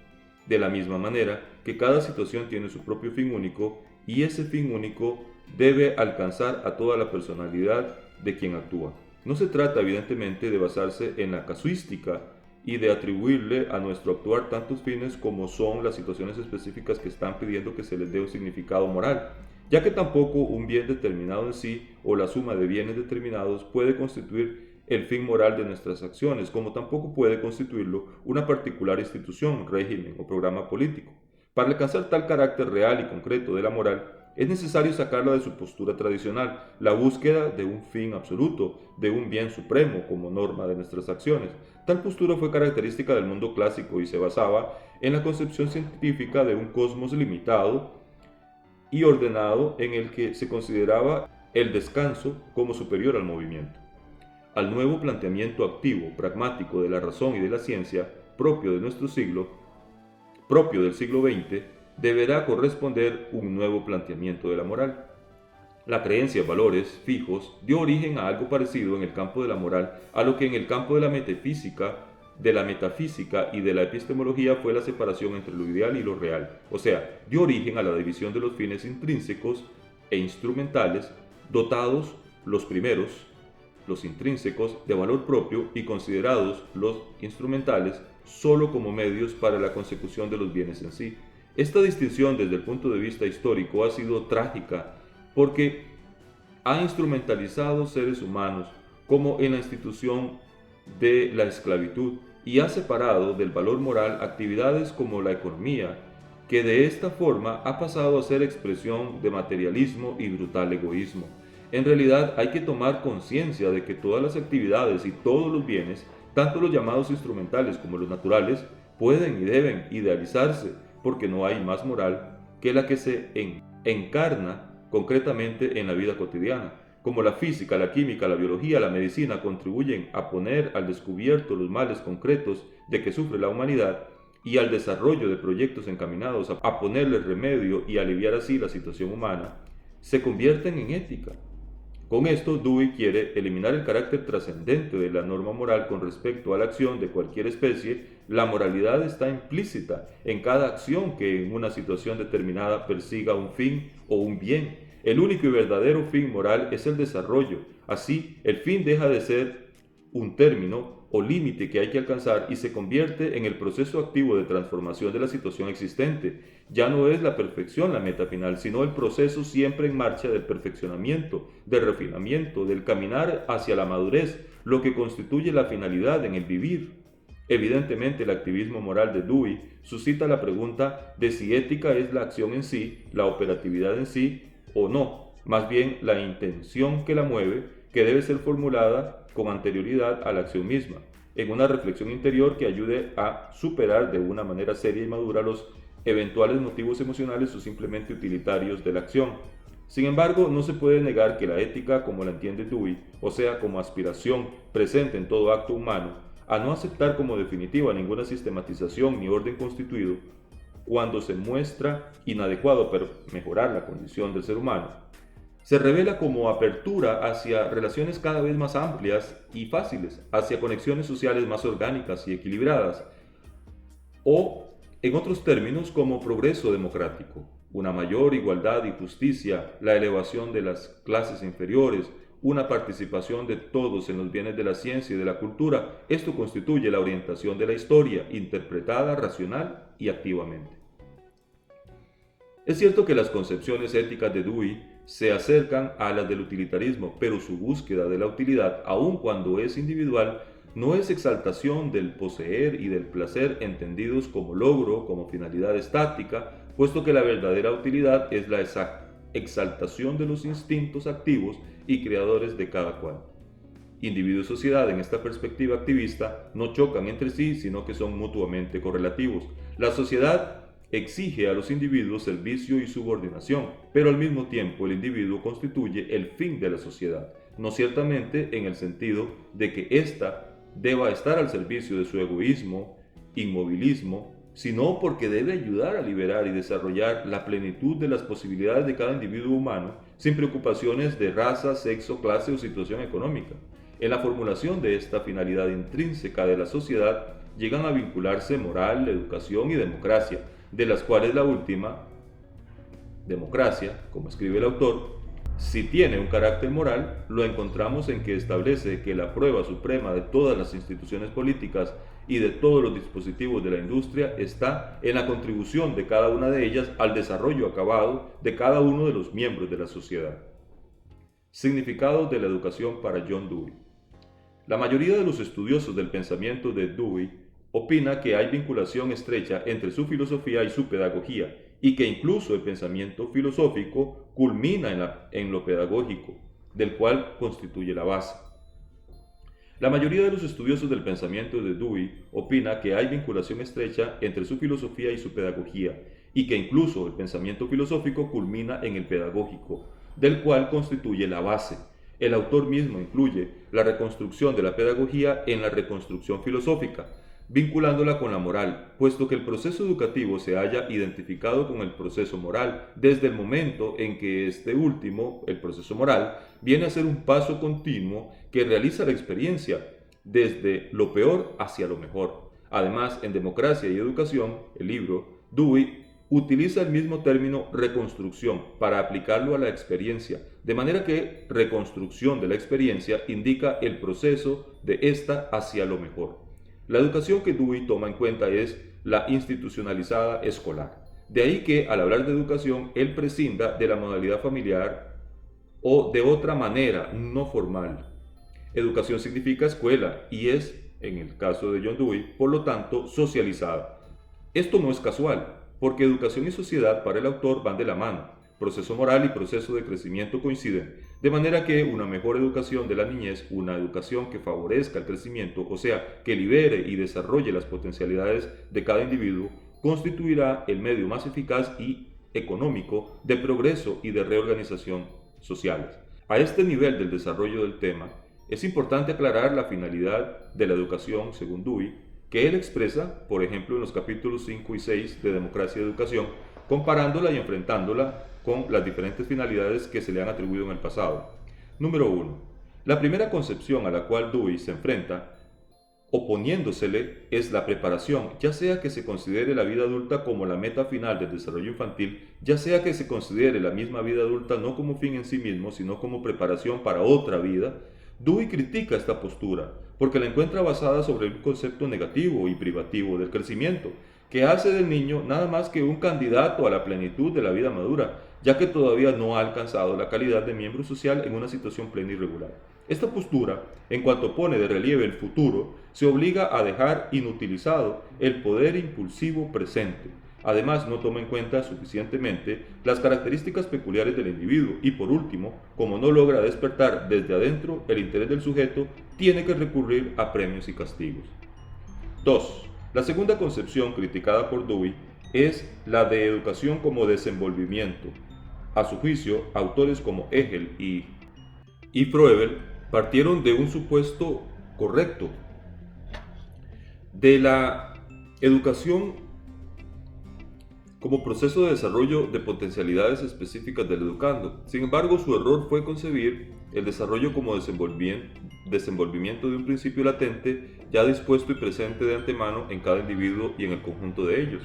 De la misma manera que cada situación tiene su propio fin único y ese fin único debe alcanzar a toda la personalidad de quien actúa. No se trata evidentemente de basarse en la casuística y de atribuirle a nuestro actuar tantos fines como son las situaciones específicas que están pidiendo que se les dé un significado moral, ya que tampoco un bien determinado en sí o la suma de bienes determinados puede constituir el fin moral de nuestras acciones, como tampoco puede constituirlo una particular institución, régimen o programa político. Para alcanzar tal carácter real y concreto de la moral, es necesario sacarla de su postura tradicional, la búsqueda de un fin absoluto, de un bien supremo como norma de nuestras acciones. Tal postura fue característica del mundo clásico y se basaba en la concepción científica de un cosmos limitado y ordenado en el que se consideraba el descanso como superior al movimiento. Al nuevo planteamiento activo, pragmático de la razón y de la ciencia, propio de nuestro siglo, propio del siglo XX, deberá corresponder un nuevo planteamiento de la moral. La creencia en valores fijos dio origen a algo parecido en el campo de la moral a lo que en el campo de la metafísica y de la epistemología fue la separación entre lo ideal y lo real, o sea, dio origen a la división de los fines intrínsecos e instrumentales, dotados los primeros, los intrínsecos, de valor propio y considerados los instrumentales solo como medios para la consecución de los bienes en sí. Esta distinción desde el punto de vista histórico ha sido trágica porque ha instrumentalizado seres humanos como en la institución de la esclavitud y ha separado del valor moral actividades como la economía, que de esta forma ha pasado a ser expresión de materialismo y brutal egoísmo. En realidad hay que tomar conciencia de que todas las actividades y todos los bienes, tanto los llamados instrumentales como los naturales, pueden y deben idealizarse, porque no hay más moral que la que se encarna concretamente en la vida cotidiana. Como la física, la química, la biología, la medicina contribuyen a poner al descubierto los males concretos de que sufre la humanidad y al desarrollo de proyectos encaminados a ponerle remedio y aliviar así la situación humana, se convierten en ética. Con esto, Dewey quiere eliminar el carácter trascendente de la norma moral con respecto a la acción de cualquier especie. La moralidad está implícita en cada acción que en una situación determinada persiga un fin o un bien. El único y verdadero fin moral es el desarrollo. Así, el fin deja de ser un término o límite que hay que alcanzar y se convierte en el proceso activo de transformación de la situación existente. Ya no es la perfección la meta final, sino el proceso siempre en marcha del perfeccionamiento, del refinamiento, del caminar hacia la madurez, lo que constituye la finalidad en el vivir. Evidentemente, el activismo moral de Dewey suscita la pregunta de si ética es la acción en sí, la operatividad en sí o no, más bien la intención que la mueve, que debe ser formulada con anterioridad a la acción misma, en una reflexión interior que ayude a superar de una manera seria y madura los eventuales motivos emocionales o simplemente utilitarios de la acción. Sin embargo, no se puede negar que la ética, como la entiende Dewey, o sea, como aspiración presente en todo acto humano, a no aceptar como definitiva ninguna sistematización ni orden constituido, cuando se muestra inadecuado para mejorar la condición del ser humano, se revela como apertura hacia relaciones cada vez más amplias y fáciles, hacia conexiones sociales más orgánicas y equilibradas, o, en otros términos, como progreso democrático, una mayor igualdad y justicia, la elevación de las clases inferiores, una participación de todos en los bienes de la ciencia y de la cultura. Esto constituye la orientación de la historia, interpretada racional y activamente. Es cierto que las concepciones éticas de Dewey se acercan a las del utilitarismo, pero su búsqueda de la utilidad, aun cuando es individual, no es exaltación del poseer y del placer entendidos como logro, como finalidad estática, puesto que la verdadera utilidad es la exaltación de los instintos activos y creadores de cada cual. Individuo y sociedad, en esta perspectiva activista, no chocan entre sí, sino que son mutuamente correlativos. La sociedad exige a los individuos servicio y subordinación, pero al mismo tiempo el individuo constituye el fin de la sociedad, no ciertamente en el sentido de que ésta deba estar al servicio de su egoísmo, inmovilismo, sino porque debe ayudar a liberar y desarrollar la plenitud de las posibilidades de cada individuo humano, sin preocupaciones de raza, sexo, clase o situación económica. En la formulación de esta finalidad intrínseca de la sociedad llegan a vincularse moral, educación y democracia, de las cuales la última, democracia, como escribe el autor, si tiene un carácter moral, lo encontramos en que establece que la prueba suprema de todas las instituciones políticas y de todos los dispositivos de la industria está en la contribución de cada una de ellas al desarrollo acabado de cada uno de los miembros de la sociedad. Significados de la educación para John Dewey. La mayoría de los estudiosos del pensamiento de Dewey opina que hay vinculación estrecha entre su filosofía y su pedagogía, y que incluso el pensamiento filosófico culmina en lo pedagógico, del cual constituye la base. La mayoría de los estudiosos del pensamiento de Dewey opina que hay vinculación estrecha entre su filosofía y su pedagogía, y que incluso el pensamiento filosófico culmina en el pedagógico, del cual constituye la base. El autor mismo incluye la reconstrucción de la pedagogía en la reconstrucción filosófica, vinculándola con la moral, puesto que el proceso educativo se haya identificado con el proceso moral desde el momento en que este último, el proceso moral, viene a ser un paso continuo que realiza la experiencia desde lo peor hacia lo mejor. Además, en Democracia y Educación, el libro, Dewey utiliza el mismo término reconstrucción para aplicarlo a la experiencia, de manera que reconstrucción de la experiencia indica el proceso de esta hacia lo mejor. La educación que Dewey toma en cuenta es la institucionalizada escolar. De ahí que, al hablar de educación, él prescinda de la modalidad familiar o de otra manera no formal. Educación significa escuela y es, en el caso de John Dewey, por lo tanto, socializada. Esto no es casual, porque educación y sociedad para el autor van de la mano. Proceso moral y proceso de crecimiento coinciden, de manera que una mejor educación de la niñez, una educación que favorezca el crecimiento, o sea, que libere y desarrolle las potencialidades de cada individuo, constituirá el medio más eficaz y económico de progreso y de reorganización sociales. A este nivel del desarrollo del tema, es importante aclarar la finalidad de la educación, según Dewey, que él expresa, por ejemplo, en los capítulos 5 y 6 de Democracia y Educación, comparándola y enfrentándola con las diferentes finalidades que se le han atribuido en el pasado. Número 1. La primera concepción a la cual Dewey se enfrenta, oponiéndosele, es la preparación, ya sea que se considere la vida adulta como la meta final del desarrollo infantil, ya sea que se considere la misma vida adulta no como fin en sí mismo, sino como preparación para otra vida. Dewey critica esta postura porque la encuentra basada sobre un concepto negativo y privativo del crecimiento, que hace del niño nada más que un candidato a la plenitud de la vida madura, ya que todavía no ha alcanzado la calidad de miembro social en una situación plena y regular. Esta postura, en cuanto pone de relieve el futuro, se obliga a dejar inutilizado el poder impulsivo presente. Además, no toma en cuenta suficientemente las características peculiares del individuo y, por último, como no logra despertar desde adentro el interés del sujeto, tiene que recurrir a premios y castigos. 2. La segunda concepción criticada por Dewey es la de educación como desenvolvimiento. A su juicio, autores como Hegel y Froebel partieron de un supuesto correcto de la educación como proceso de desarrollo de potencialidades específicas del educando. Sin embargo, su error fue concebir el desarrollo como desenvolvimiento de un principio latente ya dispuesto y presente de antemano en cada individuo y en el conjunto de ellos.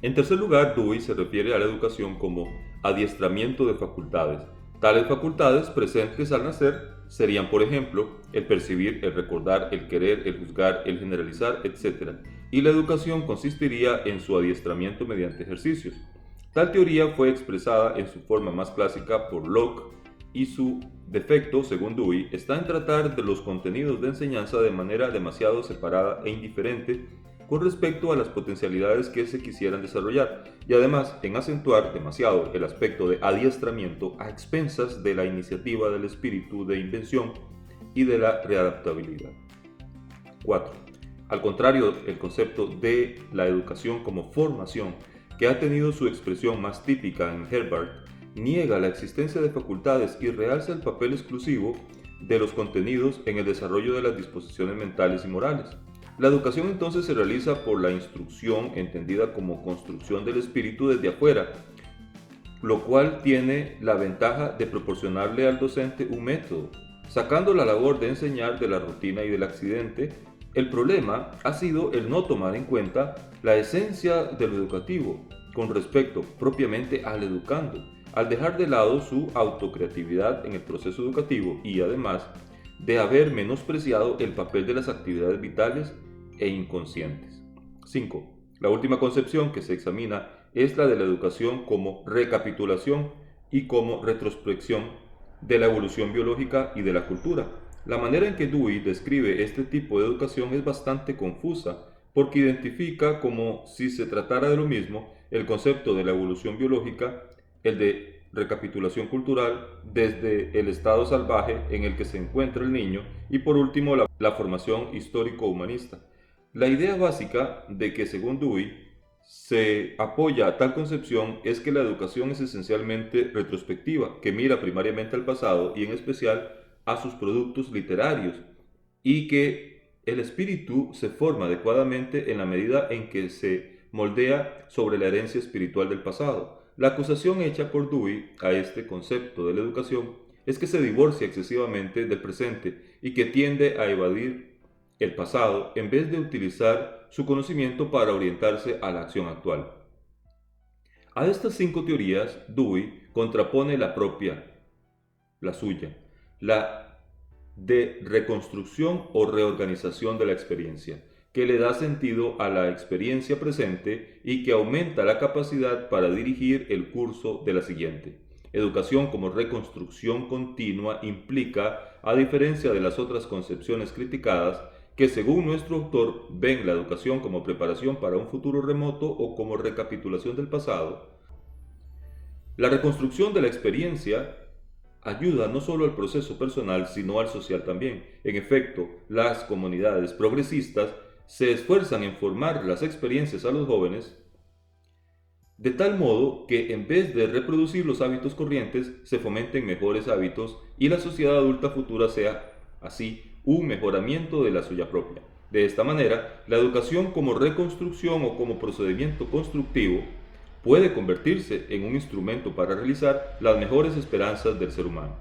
En tercer lugar, Dewey se refiere a la educación como adiestramiento de facultades. Tales facultades presentes al nacer serían, por ejemplo, el percibir, el recordar, el querer, el juzgar, el generalizar, etc. Y la educación consistiría en su adiestramiento mediante ejercicios. Tal teoría fue expresada en su forma más clásica por Locke y su defecto, según Dewey, está en tratar de los contenidos de enseñanza de manera demasiado separada e indiferente con respecto a las potencialidades que se quisieran desarrollar y además en acentuar demasiado el aspecto de adiestramiento a expensas de la iniciativa del espíritu de invención y de la readaptabilidad. 4. Al contrario, el concepto de la educación como formación, que ha tenido su expresión más típica en Herbart, niega la existencia de facultades y realza el papel exclusivo de los contenidos en el desarrollo de las disposiciones mentales y morales. La educación entonces se realiza por la instrucción, entendida como construcción del espíritu desde afuera, lo cual tiene la ventaja de proporcionarle al docente un método, sacando la labor de enseñar de la rutina y del accidente. El problema ha sido el no tomar en cuenta la esencia de lo educativo con respecto propiamente al educando, al dejar de lado su autocreatividad en el proceso educativo y además de haber menospreciado el papel de las actividades vitales e inconscientes. 5. La última concepción que se examina es la de la educación como recapitulación y como retrospección de la evolución biológica y de la cultura. La manera en que Dewey describe este tipo de educación es bastante confusa porque identifica como si se tratara de lo mismo el concepto de la evolución biológica, el de recapitulación cultural desde el estado salvaje en el que se encuentra el niño y por último la formación histórico-humanista. La idea básica de que según Dewey se apoya a tal concepción es que la educación es esencialmente retrospectiva, que mira primariamente al pasado y en especial a sus productos literarios y que el espíritu se forma adecuadamente en la medida en que se moldea sobre la herencia espiritual del pasado. La acusación hecha por Dewey a este concepto de la educación es que se divorcia excesivamente del presente y que tiende a evadir el pasado en vez de utilizar su conocimiento para orientarse a la acción actual. A estas 5 teorías, Dewey contrapone la suya, la de reconstrucción o reorganización de la experiencia, que le da sentido a la experiencia presente y que aumenta la capacidad para dirigir el curso de la siguiente. Educación como reconstrucción continua implica, a diferencia de las otras concepciones criticadas, que según nuestro autor ven la educación como preparación para un futuro remoto o como recapitulación del pasado. La reconstrucción de la experiencia ayuda no solo al proceso personal, sino al social también. En efecto, las comunidades progresistas se esfuerzan en formar las experiencias a los jóvenes de tal modo que en vez de reproducir los hábitos corrientes, se fomenten mejores hábitos y la sociedad adulta futura sea, así, un mejoramiento de la suya propia. De esta manera, la educación como reconstrucción o como procedimiento constructivo puede convertirse en un instrumento para realizar las mejores esperanzas del ser humano.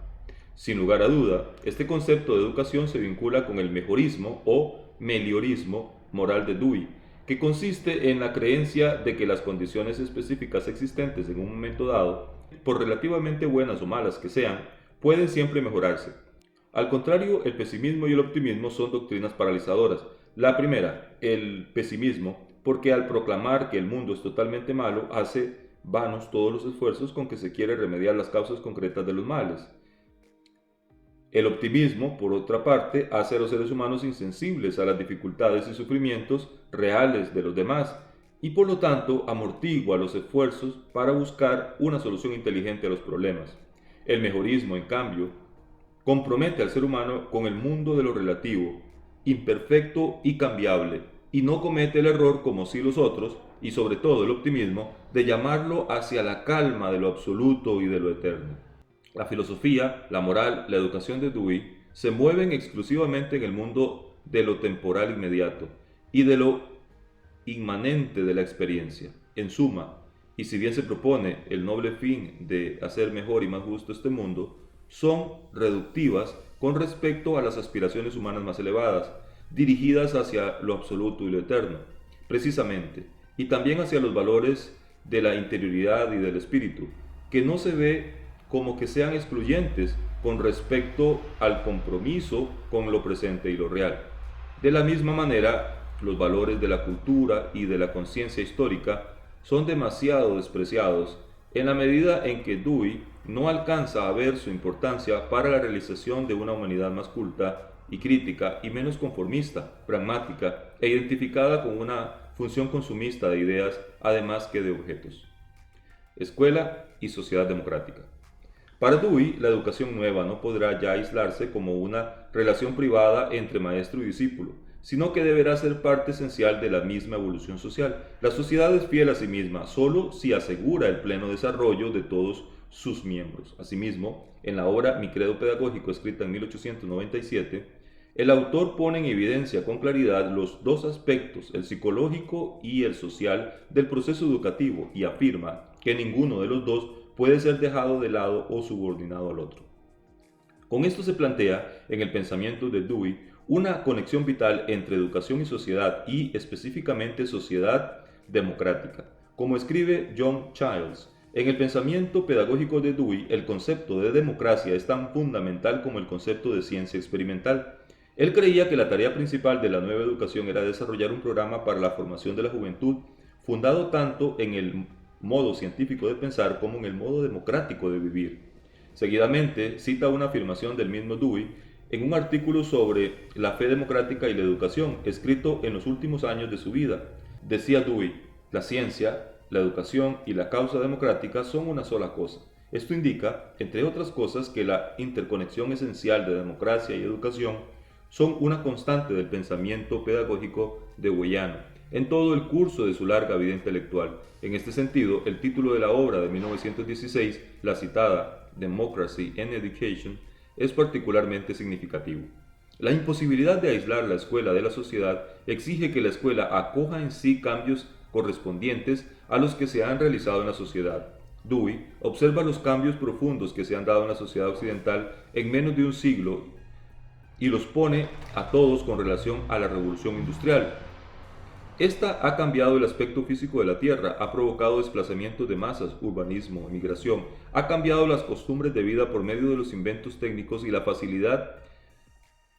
Sin lugar a duda, este concepto de educación se vincula con el mejorismo o meliorismo moral de Dewey, que consiste en la creencia de que las condiciones específicas existentes en un momento dado, por relativamente buenas o malas que sean, pueden siempre mejorarse. Al contrario, el pesimismo y el optimismo son doctrinas paralizadoras. La primera, el pesimismo, porque al proclamar que el mundo es totalmente malo, hace vanos todos los esfuerzos con que se quiere remediar las causas concretas de los males. El optimismo, por otra parte, hace a los seres humanos insensibles a las dificultades y sufrimientos reales de los demás y por lo tanto amortigua los esfuerzos para buscar una solución inteligente a los problemas. El mejorismo, en cambio, compromete al ser humano con el mundo de lo relativo, imperfecto y cambiable, y no comete el error, como si los otros, y sobre todo el optimismo, de llamarlo hacia la calma de lo absoluto y de lo eterno. La filosofía, la moral, la educación de Dewey se mueven exclusivamente en el mundo de lo temporal inmediato y de lo inmanente de la experiencia. En suma, y si bien se propone el noble fin de hacer mejor y más justo este mundo, son reductivas con respecto a las aspiraciones humanas más elevadas, dirigidas hacia lo absoluto y lo eterno, precisamente, y también hacia los valores de la interioridad y del espíritu, que no se ve como que sean excluyentes con respecto al compromiso con lo presente y lo real. De la misma manera, los valores de la cultura y de la conciencia histórica son demasiado despreciados en la medida en que Dewey no alcanza a ver su importancia para la realización de una humanidad más culta y crítica y menos conformista, pragmática e identificada con una función consumista de ideas además que de objetos. Escuela y sociedad democrática. Para Dewey, la educación nueva no podrá ya aislarse como una relación privada entre maestro y discípulo, sino que deberá ser parte esencial de la misma evolución social. La sociedad es fiel a sí misma solo si asegura el pleno desarrollo de todos sus miembros. Asimismo, en la obra Mi credo pedagógico, escrita en 1897, el autor pone en evidencia con claridad los dos aspectos, el psicológico y el social, del proceso educativo y afirma que ninguno de los dos puede ser dejado de lado o subordinado al otro. Con esto se plantea en el pensamiento de Dewey una conexión vital entre educación y sociedad y específicamente sociedad democrática. Como escribe John Childs, en el pensamiento pedagógico de Dewey el concepto de democracia es tan fundamental como el concepto de ciencia experimental. Él creía que la tarea principal de la nueva educación era desarrollar un programa para la formación de la juventud, fundado tanto en el modo científico de pensar como en el modo democrático de vivir. Seguidamente cita una afirmación del mismo Dewey en un artículo sobre la fe democrática y la educación, escrito en los últimos años de su vida. Decía Dewey: la ciencia, la educación y la causa democrática son una sola cosa. Esto indica, entre otras cosas, que la interconexión esencial de democracia y educación son una constante del pensamiento pedagógico deweyano en todo el curso de su larga vida intelectual. En este sentido, el título de la obra de 1916, la citada Democracy and Education, es particularmente significativo. La imposibilidad de aislar la escuela de la sociedad exige que la escuela acoja en sí cambios correspondientes a los que se han realizado en la sociedad. Dewey observa los cambios profundos que se han dado en la sociedad occidental en menos de un siglo y los pone a todos con relación a la revolución industrial. Esta ha cambiado el aspecto físico de la tierra, ha provocado desplazamientos de masas, urbanismo, emigración, ha cambiado las costumbres de vida por medio de los inventos técnicos y la facilidad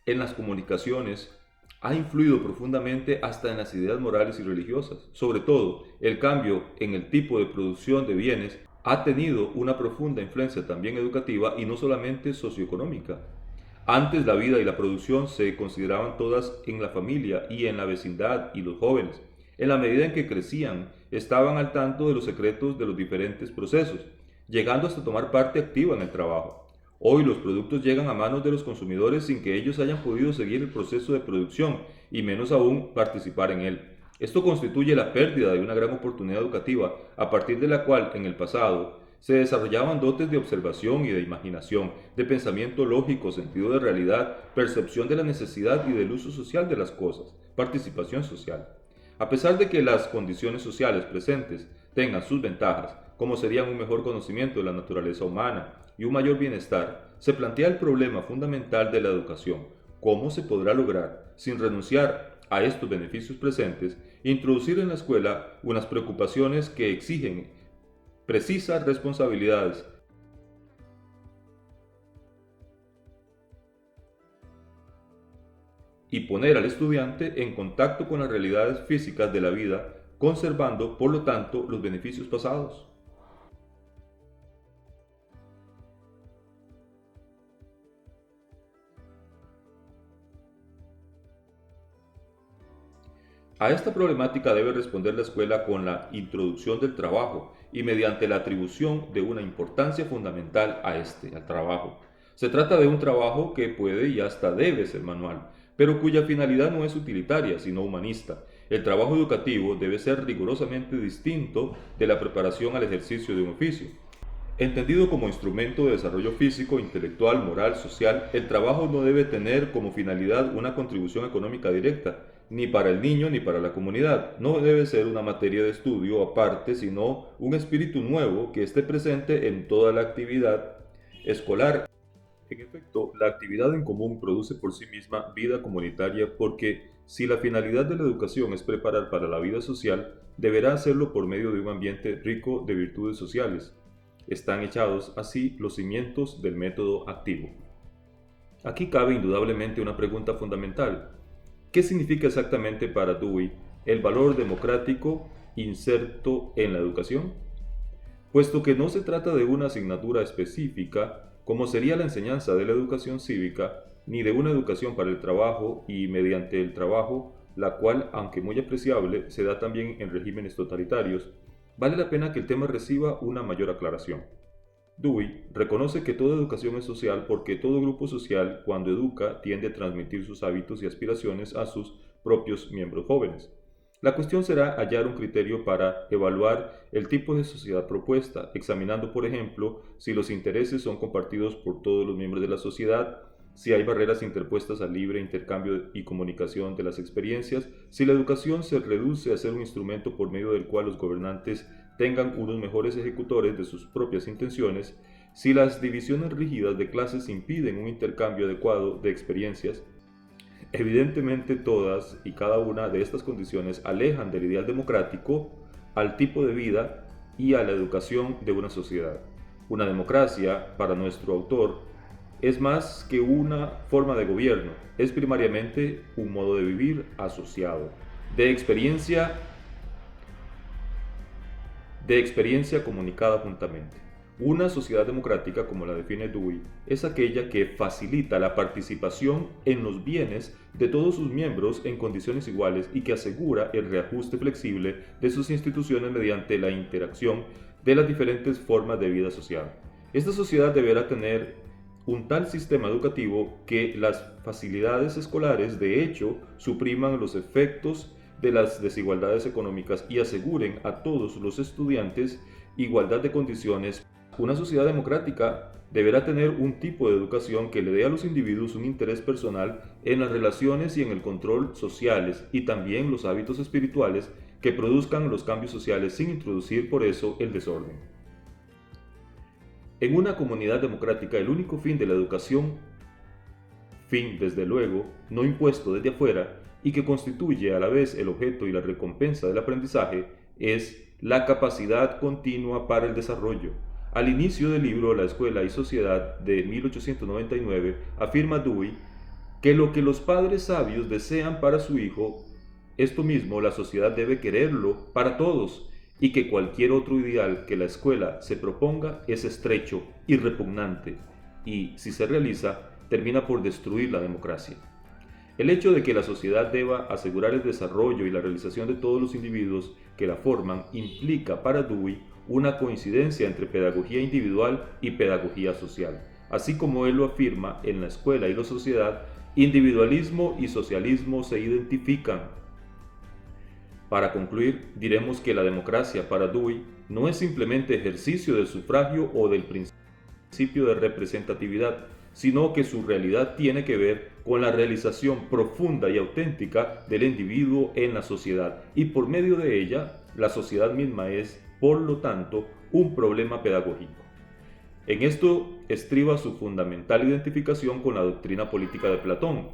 en las comunicaciones ha influido profundamente hasta en las ideas morales y religiosas. Sobre todo, el cambio en el tipo de producción de bienes ha tenido una profunda influencia también educativa y no solamente socioeconómica. Antes la vida y la producción se consideraban todas en la familia y en la vecindad, y los jóvenes, en la medida en que crecían, estaban al tanto de los secretos de los diferentes procesos, llegando hasta tomar parte activa en el trabajo. Hoy los productos llegan a manos de los consumidores sin que ellos hayan podido seguir el proceso de producción y menos aún participar en él. Esto constituye la pérdida de una gran oportunidad educativa, a partir de la cual en el pasado se desarrollaban dotes de observación y de imaginación, de pensamiento lógico, sentido de realidad, percepción de la necesidad y del uso social de las cosas, participación social. A pesar de que las condiciones sociales presentes tengan sus ventajas, como serían un mejor conocimiento de la naturaleza humana y un mayor bienestar, se plantea el problema fundamental de la educación: cómo se podrá lograr, sin renunciar a estos beneficios presentes, introducir en la escuela unas preocupaciones que exigen precisas responsabilidades y poner al estudiante en contacto con las realidades físicas de la vida, conservando, por lo tanto, los beneficios pasados. A esta problemática debe responder la escuela con la introducción del trabajo y mediante la atribución de una importancia fundamental a al trabajo. Se trata de un trabajo que puede y hasta debe ser manual, pero cuya finalidad no es utilitaria, sino humanista. El trabajo educativo debe ser rigurosamente distinto de la preparación al ejercicio de un oficio. Entendido como instrumento de desarrollo físico, intelectual, moral, social, el trabajo no debe tener como finalidad una contribución económica directa, ni para el niño ni para la comunidad. No debe ser una materia de estudio aparte, sino un espíritu nuevo que esté presente en toda la actividad escolar. En efecto, la actividad en común produce por sí misma vida comunitaria porque si la finalidad de la educación es preparar para la vida social, deberá hacerlo por medio de un ambiente rico de virtudes sociales. Están echados así los cimientos del método activo. Aquí cabe indudablemente una pregunta fundamental. ¿Qué significa exactamente para Dewey el valor democrático inserto en la educación? Puesto que no se trata de una asignatura específica, como sería la enseñanza de la educación cívica, ni de una educación para el trabajo y mediante el trabajo, la cual, aunque muy apreciable, se da también en regímenes totalitarios, vale la pena que el tema reciba una mayor aclaración. Dewey reconoce que toda educación es social porque todo grupo social, cuando educa, tiende a transmitir sus hábitos y aspiraciones a sus propios miembros jóvenes. La cuestión será hallar un criterio para evaluar el tipo de sociedad propuesta, examinando, por ejemplo, si los intereses son compartidos por todos los miembros de la sociedad, si hay barreras interpuestas al libre intercambio y comunicación de las experiencias, si la educación se reduce a ser un instrumento por medio del cual los gobernantes tengan unos mejores ejecutores de sus propias intenciones, si las divisiones rígidas de clases impiden un intercambio adecuado de experiencias. Evidentemente todas y cada una de estas condiciones alejan del ideal democrático, al tipo de vida y a la educación de una sociedad. Una democracia, para nuestro autor, es más que una forma de gobierno, es primariamente un modo de vivir asociado, de experiencia comunicada juntamente. Una sociedad democrática, como la define Dewey, es aquella que facilita la participación en los bienes de todos sus miembros en condiciones iguales y que asegura el reajuste flexible de sus instituciones mediante la interacción de las diferentes formas de vida social. Esta sociedad deberá tener un tal sistema educativo que las facilidades escolares de hecho supriman los efectos de las desigualdades económicas y aseguren a todos los estudiantes igualdad de condiciones. Una sociedad democrática deberá tener un tipo de educación que le dé a los individuos un interés personal en las relaciones y en el control sociales y también los hábitos espirituales que produzcan los cambios sociales sin introducir por eso el desorden. En una comunidad democrática, el único fin de la educación, fin desde luego, no impuesto desde afuera, y que constituye a la vez el objeto y la recompensa del aprendizaje, es la capacidad continua para el desarrollo. Al inicio del libro La Escuela y Sociedad de 1899, afirma Dewey que lo que los padres sabios desean para su hijo, esto mismo la sociedad debe quererlo para todos, y que cualquier otro ideal que la escuela se proponga es estrecho y repugnante, y, si se realiza, termina por destruir la democracia. El hecho de que la sociedad deba asegurar el desarrollo y la realización de todos los individuos que la forman implica para Dewey una coincidencia entre pedagogía individual y pedagogía social. Así como él lo afirma, en la escuela y la sociedad, individualismo y socialismo se identifican. Para concluir, diremos que la democracia para Dewey no es simplemente ejercicio del sufragio o del principio de representatividad, sino que su realidad tiene que ver con la realización profunda y auténtica del individuo en la sociedad, y por medio de ella, la sociedad misma es por lo tanto, un problema pedagógico. En esto estriba su fundamental identificación con la doctrina política de Platón,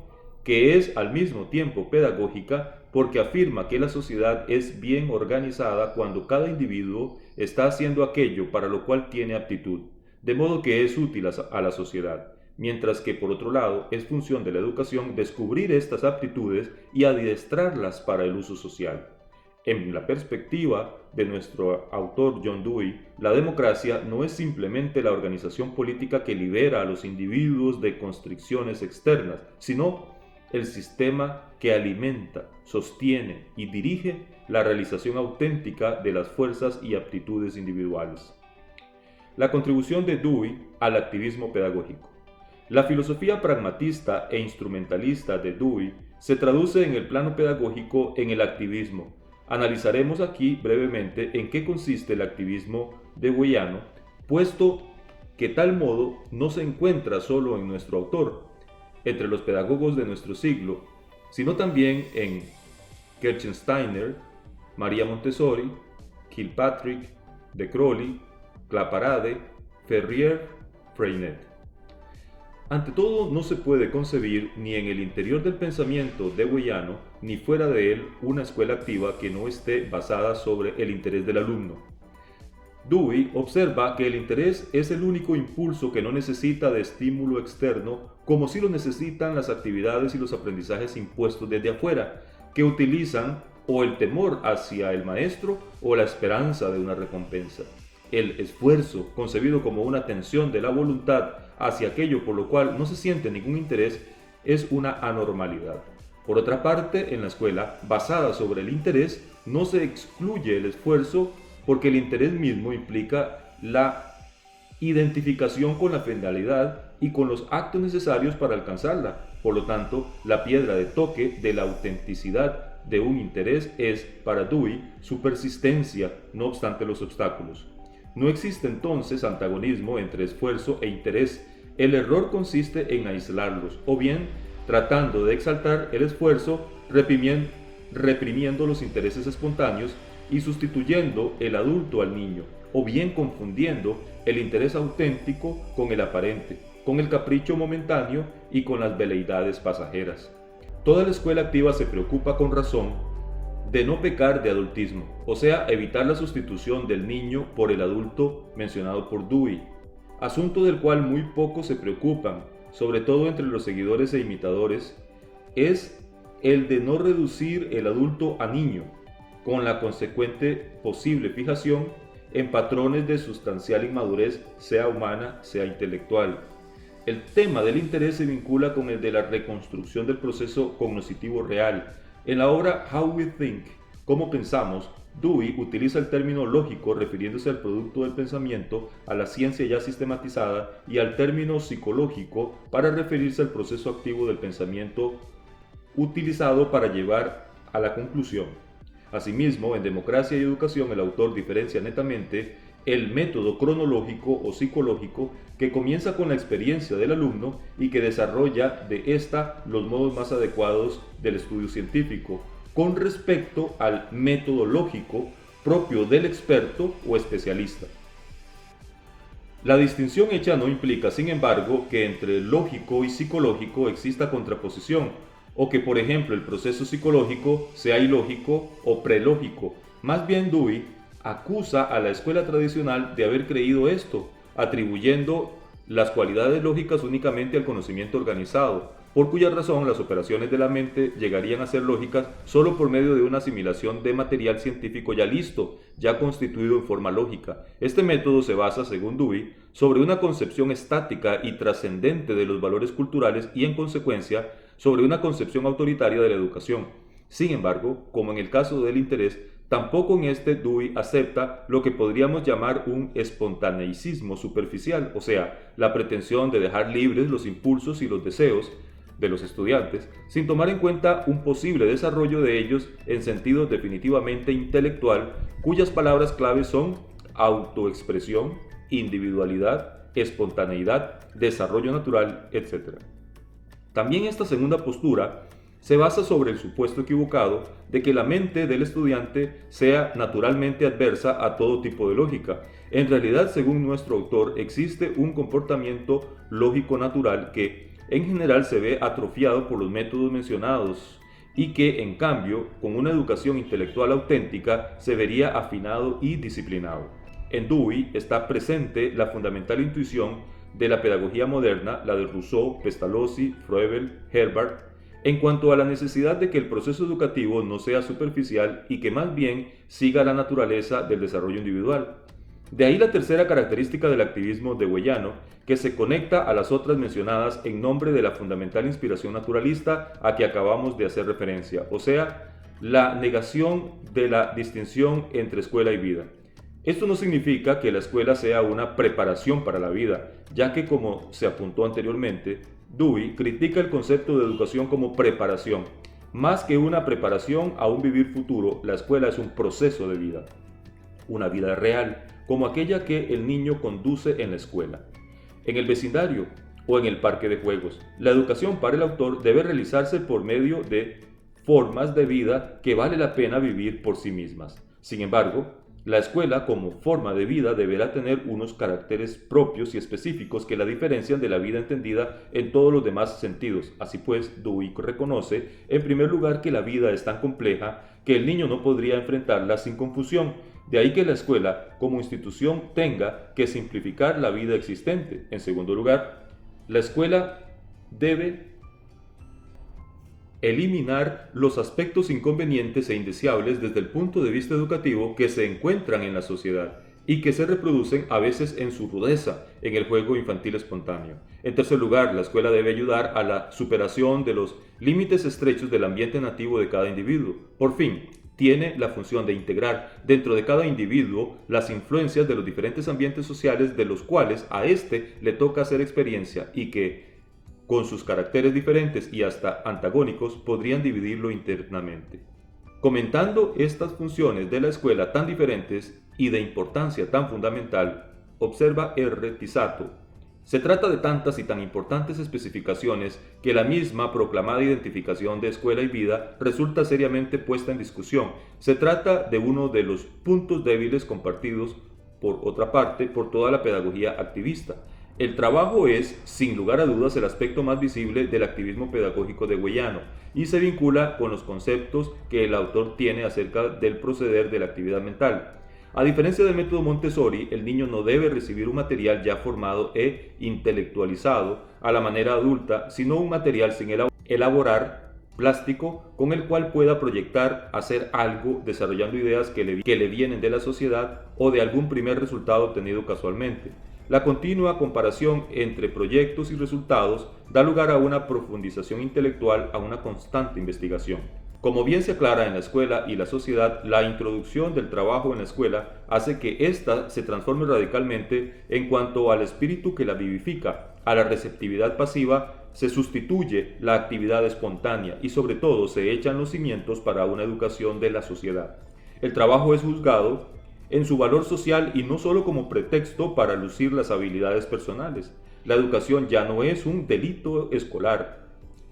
que es al mismo tiempo pedagógica porque afirma que la sociedad es bien organizada cuando cada individuo está haciendo aquello para lo cual tiene aptitud, de modo que es útil a la sociedad, mientras que por otro lado es función de la educación descubrir estas aptitudes y adiestrarlas para el uso social. En la perspectiva de nuestro autor John Dewey, la democracia no es simplemente la organización política que libera a los individuos de constricciones externas, sino el sistema que alimenta, sostiene y dirige la realización auténtica de las fuerzas y aptitudes individuales. La contribución de Dewey al activismo pedagógico. La filosofía pragmatista e instrumentalista de Dewey se traduce en el plano pedagógico en el activismo. Analizaremos aquí brevemente en qué consiste el activismo deweyano, puesto que tal modo no se encuentra solo en nuestro autor, entre los pedagogos de nuestro siglo, sino también en Kirchsteiner, María Montessori, Kilpatrick, De Crowley, Claparade, Ferrier, Freinet. Ante todo, no se puede concebir ni en el interior del pensamiento deweyano ni fuera de él una escuela activa que no esté basada sobre el interés del alumno. Dewey observa que el interés es el único impulso que no necesita de estímulo externo, como si lo necesitan las actividades y los aprendizajes impuestos desde afuera, que utilizan o el temor hacia el maestro o la esperanza de una recompensa. El esfuerzo, concebido como una tensión de la voluntad hacia aquello por lo cual no se siente ningún interés, es una anormalidad. Por otra parte, en la escuela, basada sobre el interés, no se excluye el esfuerzo porque el interés mismo implica la identificación con la finalidad y con los actos necesarios para alcanzarla. Por lo tanto, la piedra de toque de la autenticidad de un interés es, para Dewey, su persistencia, no obstante los obstáculos. No existe entonces antagonismo entre esfuerzo e interés. El error consiste en aislarlos, o bien tratando de exaltar el esfuerzo, reprimiendo los intereses espontáneos y sustituyendo el adulto al niño, o bien confundiendo el interés auténtico con el aparente, con el capricho momentáneo y con las veleidades pasajeras. Toda la escuela activa se preocupa con razón de no pecar de adultismo, o sea, evitar la sustitución del niño por el adulto mencionado por Dewey, asunto del cual muy pocos se preocupan, sobre todo entre los seguidores e imitadores, es el de no reducir el adulto a niño, con la consecuente posible fijación en patrones de sustancial inmadurez, sea humana, sea intelectual. El tema del interés se vincula con el de la reconstrucción del proceso cognoscitivo real. En la obra How We Think, ¿Cómo pensamos?, Dewey utiliza el término lógico refiriéndose al producto del pensamiento, a la ciencia ya sistematizada, y al término psicológico para referirse al proceso activo del pensamiento utilizado para llevar a la conclusión. Asimismo, en Democracia y Educación, el autor diferencia netamente el método cronológico o psicológico que comienza con la experiencia del alumno y que desarrolla de ésta los modos más adecuados del estudio científico, con respecto al método lógico propio del experto o especialista. La distinción hecha no implica, sin embargo, que entre lógico y psicológico exista contraposición, o que, por ejemplo, el proceso psicológico sea ilógico o prelógico. Más bien, Dewey acusa a la escuela tradicional de haber creído esto, atribuyendo las cualidades lógicas únicamente al conocimiento organizado, por cuya razón las operaciones de la mente llegarían a ser lógicas solo por medio de una asimilación de material científico ya listo, ya constituido en forma lógica. Este método se basa, según Dewey, sobre una concepción estática y trascendente de los valores culturales y, en consecuencia, sobre una concepción autoritaria de la educación. Sin embargo, como en el caso del interés, tampoco en este Dewey acepta lo que podríamos llamar un espontaneicismo superficial, o sea, la pretensión de dejar libres los impulsos y los deseos de los estudiantes, sin tomar en cuenta un posible desarrollo de ellos en sentido definitivamente intelectual, cuyas palabras claves son autoexpresión, individualidad, espontaneidad, desarrollo natural, etc. También esta segunda postura se basa sobre el supuesto equivocado de que la mente del estudiante sea naturalmente adversa a todo tipo de lógica. En realidad, según nuestro autor, existe un comportamiento lógico natural que en general se ve atrofiado por los métodos mencionados y que, en cambio, con una educación intelectual auténtica, se vería afinado y disciplinado. En Dewey está presente la fundamental intuición de la pedagogía moderna, la de Rousseau, Pestalozzi, Froebel, Herbart, en cuanto a la necesidad de que el proceso educativo no sea superficial y que más bien siga la naturaleza del desarrollo individual. De ahí la tercera característica del activismo deweyano, que se conecta a las otras mencionadas en nombre de la fundamental inspiración naturalista a que acabamos de hacer referencia, o sea, la negación de la distinción entre escuela y vida. Esto no significa que la escuela sea una preparación para la vida, ya que, como se apuntó anteriormente, Dewey critica el concepto de educación como preparación. Más que una preparación a un vivir futuro, la escuela es un proceso de vida, una vida real, como aquella que el niño conduce en la escuela, en el vecindario o en el parque de juegos. La educación para el autor debe realizarse por medio de formas de vida que vale la pena vivir por sí mismas. Sin embargo, la escuela como forma de vida deberá tener unos caracteres propios y específicos que la diferencian de la vida entendida en todos los demás sentidos. Así pues, Dewey reconoce, en primer lugar, que la vida es tan compleja que el niño no podría enfrentarla sin confusión. De ahí que la escuela, como institución, tenga que simplificar la vida existente. En segundo lugar, la escuela debe eliminar los aspectos inconvenientes e indeseables desde el punto de vista educativo que se encuentran en la sociedad y que se reproducen a veces en su rudeza en el juego infantil espontáneo. En tercer lugar, la escuela debe ayudar a la superación de los límites estrechos del ambiente nativo de cada individuo. Por fin, tiene la función de integrar dentro de cada individuo las influencias de los diferentes ambientes sociales de los cuales a éste le toca hacer experiencia y que, con sus caracteres diferentes y hasta antagónicos, podrían dividirlo internamente. Comentando estas funciones de la escuela tan diferentes y de importancia tan fundamental, observa R. Tisato: se trata de tantas y tan importantes especificaciones que la misma proclamada identificación de escuela y vida resulta seriamente puesta en discusión. Se trata de uno de los puntos débiles compartidos, por otra parte, por toda la pedagogía activista. El trabajo es, sin lugar a dudas, el aspecto más visible del activismo pedagógico deweyano y se vincula con los conceptos que el autor tiene acerca del proceder de la actividad mental. A diferencia del método Montessori, el niño no debe recibir un material ya formado e intelectualizado a la manera adulta, sino un material sin elaborar, plástico, con el cual pueda proyectar, hacer algo, desarrollando ideas que le vienen de la sociedad o de algún primer resultado obtenido casualmente. La continua comparación entre proyectos y resultados da lugar a una profundización intelectual, a una constante investigación. Como bien se aclara en la escuela y la sociedad, la introducción del trabajo en la escuela hace que ésta se transforme radicalmente en cuanto al espíritu que la vivifica. A la receptividad pasiva se sustituye la actividad espontánea y sobre todo se echan los cimientos para una educación de la sociedad. El trabajo es juzgado en su valor social y no solo como pretexto para lucir las habilidades personales. La educación ya no es un delito escolar.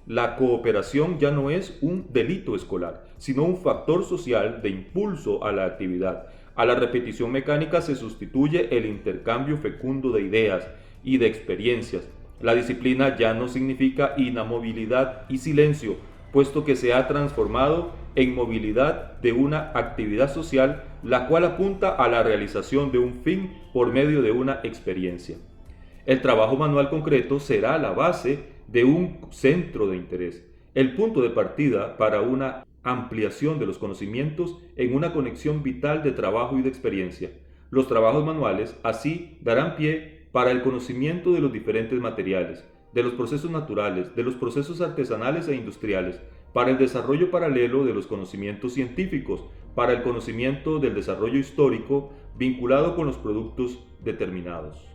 La cooperación ya no es un delito escolar, sino un factor social de impulso a la actividad. A la repetición mecánica se sustituye el intercambio fecundo de ideas y de experiencias. La disciplina ya no significa inamovilidad y silencio, puesto que se ha transformado en movilidad de una actividad social, la cual apunta a la realización de un fin por medio de una experiencia. El trabajo manual concreto será la base de un centro de interés, el punto de partida para una ampliación de los conocimientos en una conexión vital de trabajo y de experiencia. Los trabajos manuales así darán pie para el conocimiento de los diferentes materiales, de los procesos naturales, de los procesos artesanales e industriales, para el desarrollo paralelo de los conocimientos científicos, para el conocimiento del desarrollo histórico vinculado con los productos determinados.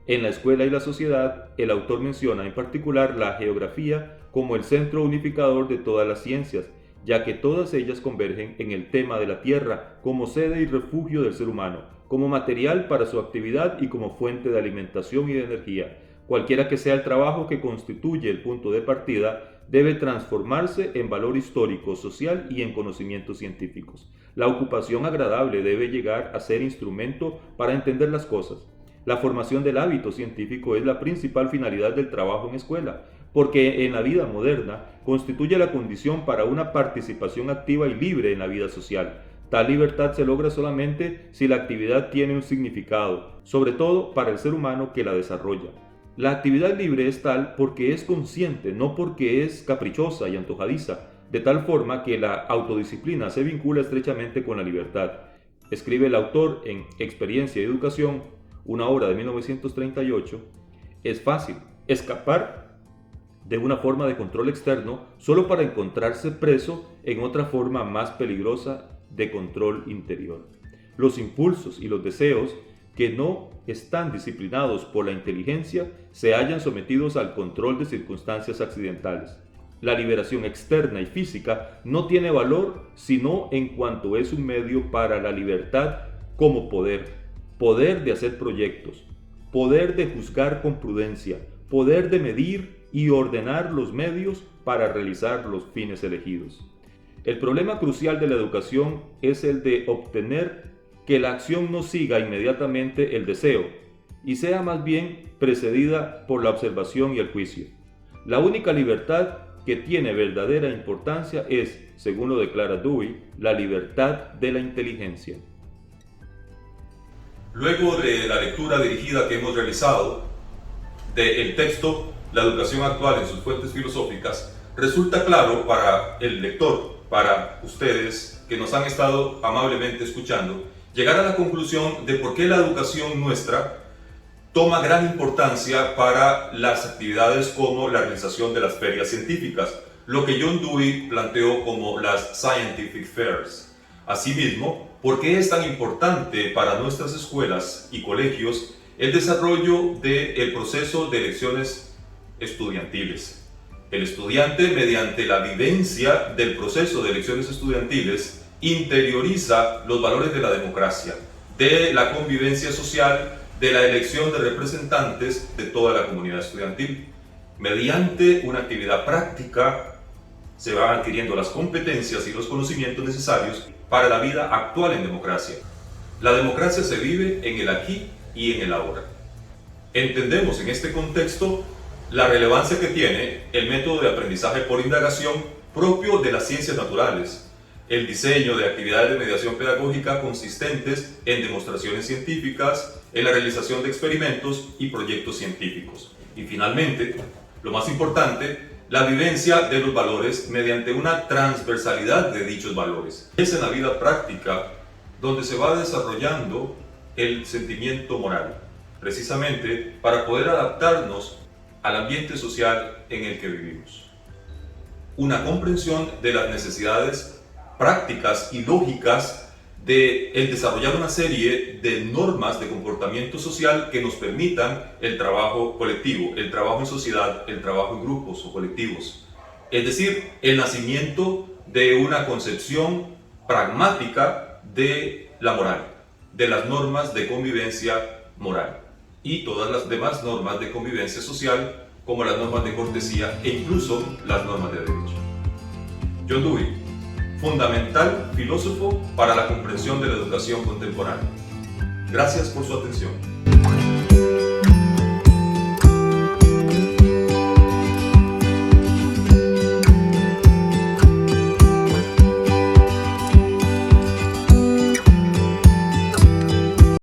En la escuela y la sociedad, el autor menciona en particular la geografía como el centro unificador de todas las ciencias, ya que todas ellas convergen en el tema de la tierra como sede y refugio del ser humano, como material para su actividad y como fuente de alimentación y de energía. Cualquiera que sea el trabajo que constituye el punto de partida, debe transformarse en valor histórico, social y en conocimientos científicos. La ocupación agradable debe llegar a ser instrumento para entender las cosas. La formación del hábito científico es la principal finalidad del trabajo en escuela, porque en la vida moderna constituye la condición para una participación activa y libre en la vida social. Tal libertad se logra solamente si la actividad tiene un significado, sobre todo para el ser humano que la desarrolla. La actividad libre es tal porque es consciente, no porque es caprichosa y antojadiza, de tal forma que la autodisciplina se vincula estrechamente con la libertad. Escribe el autor en Experiencia y Educación, una obra de 1938, es fácil escapar de una forma de control externo solo para encontrarse preso en otra forma más peligrosa de control interior. Los impulsos y los deseos que no están disciplinados por la inteligencia se hallan sometidos al control de circunstancias accidentales. La liberación externa y física no tiene valor sino en cuanto es un medio para la libertad como poder de hacer proyectos, poder de juzgar con prudencia, poder de medir y ordenar los medios para realizar los fines elegidos. El problema crucial de la educación es el de obtener que la acción no siga inmediatamente el deseo y sea más bien precedida por la observación y el juicio. La única libertad que tiene verdadera importancia es, según lo declara Dewey, la libertad de la inteligencia. Luego de la lectura dirigida que hemos realizado del texto La educación actual en sus fuentes filosóficas, resulta claro para el lector, para ustedes que nos han estado amablemente escuchando, llegar a la conclusión de por qué la educación nuestra toma gran importancia para las actividades como la realización de las ferias científicas, lo que John Dewey planteó como las Scientific Fairs. Asimismo, ¿por qué es tan importante para nuestras escuelas y colegios el desarrollo del proceso de elecciones estudiantiles? El estudiante, mediante la vivencia del proceso de elecciones estudiantiles, interioriza los valores de la democracia, de la convivencia social, de la elección de representantes de toda la comunidad estudiantil. Mediante una actividad práctica se van adquiriendo las competencias y los conocimientos necesarios para la vida actual en democracia. La democracia se vive en el aquí y en el ahora. Entendemos en este contexto la relevancia que tiene el método de aprendizaje por indagación propio de las ciencias naturales, el diseño de actividades de mediación pedagógica consistentes en demostraciones científicas, en la realización de experimentos y proyectos científicos. Y finalmente, lo más importante, la vivencia de los valores mediante una transversalidad de dichos valores. Es en la vida práctica donde se va desarrollando el sentimiento moral, precisamente para poder adaptarnos al ambiente social en el que vivimos. Una comprensión de las necesidades prácticas y lógicas de el desarrollar una serie de normas de comportamiento social que nos permitan el trabajo colectivo, el trabajo en sociedad, el trabajo en grupos o colectivos. Es decir, el nacimiento de una concepción pragmática de la moral, de las normas de convivencia moral y todas las demás normas de convivencia social, como las normas de cortesía e incluso las normas de derecho. John Dewey, fundamental filósofo para la comprensión de la educación contemporánea. Gracias por su atención.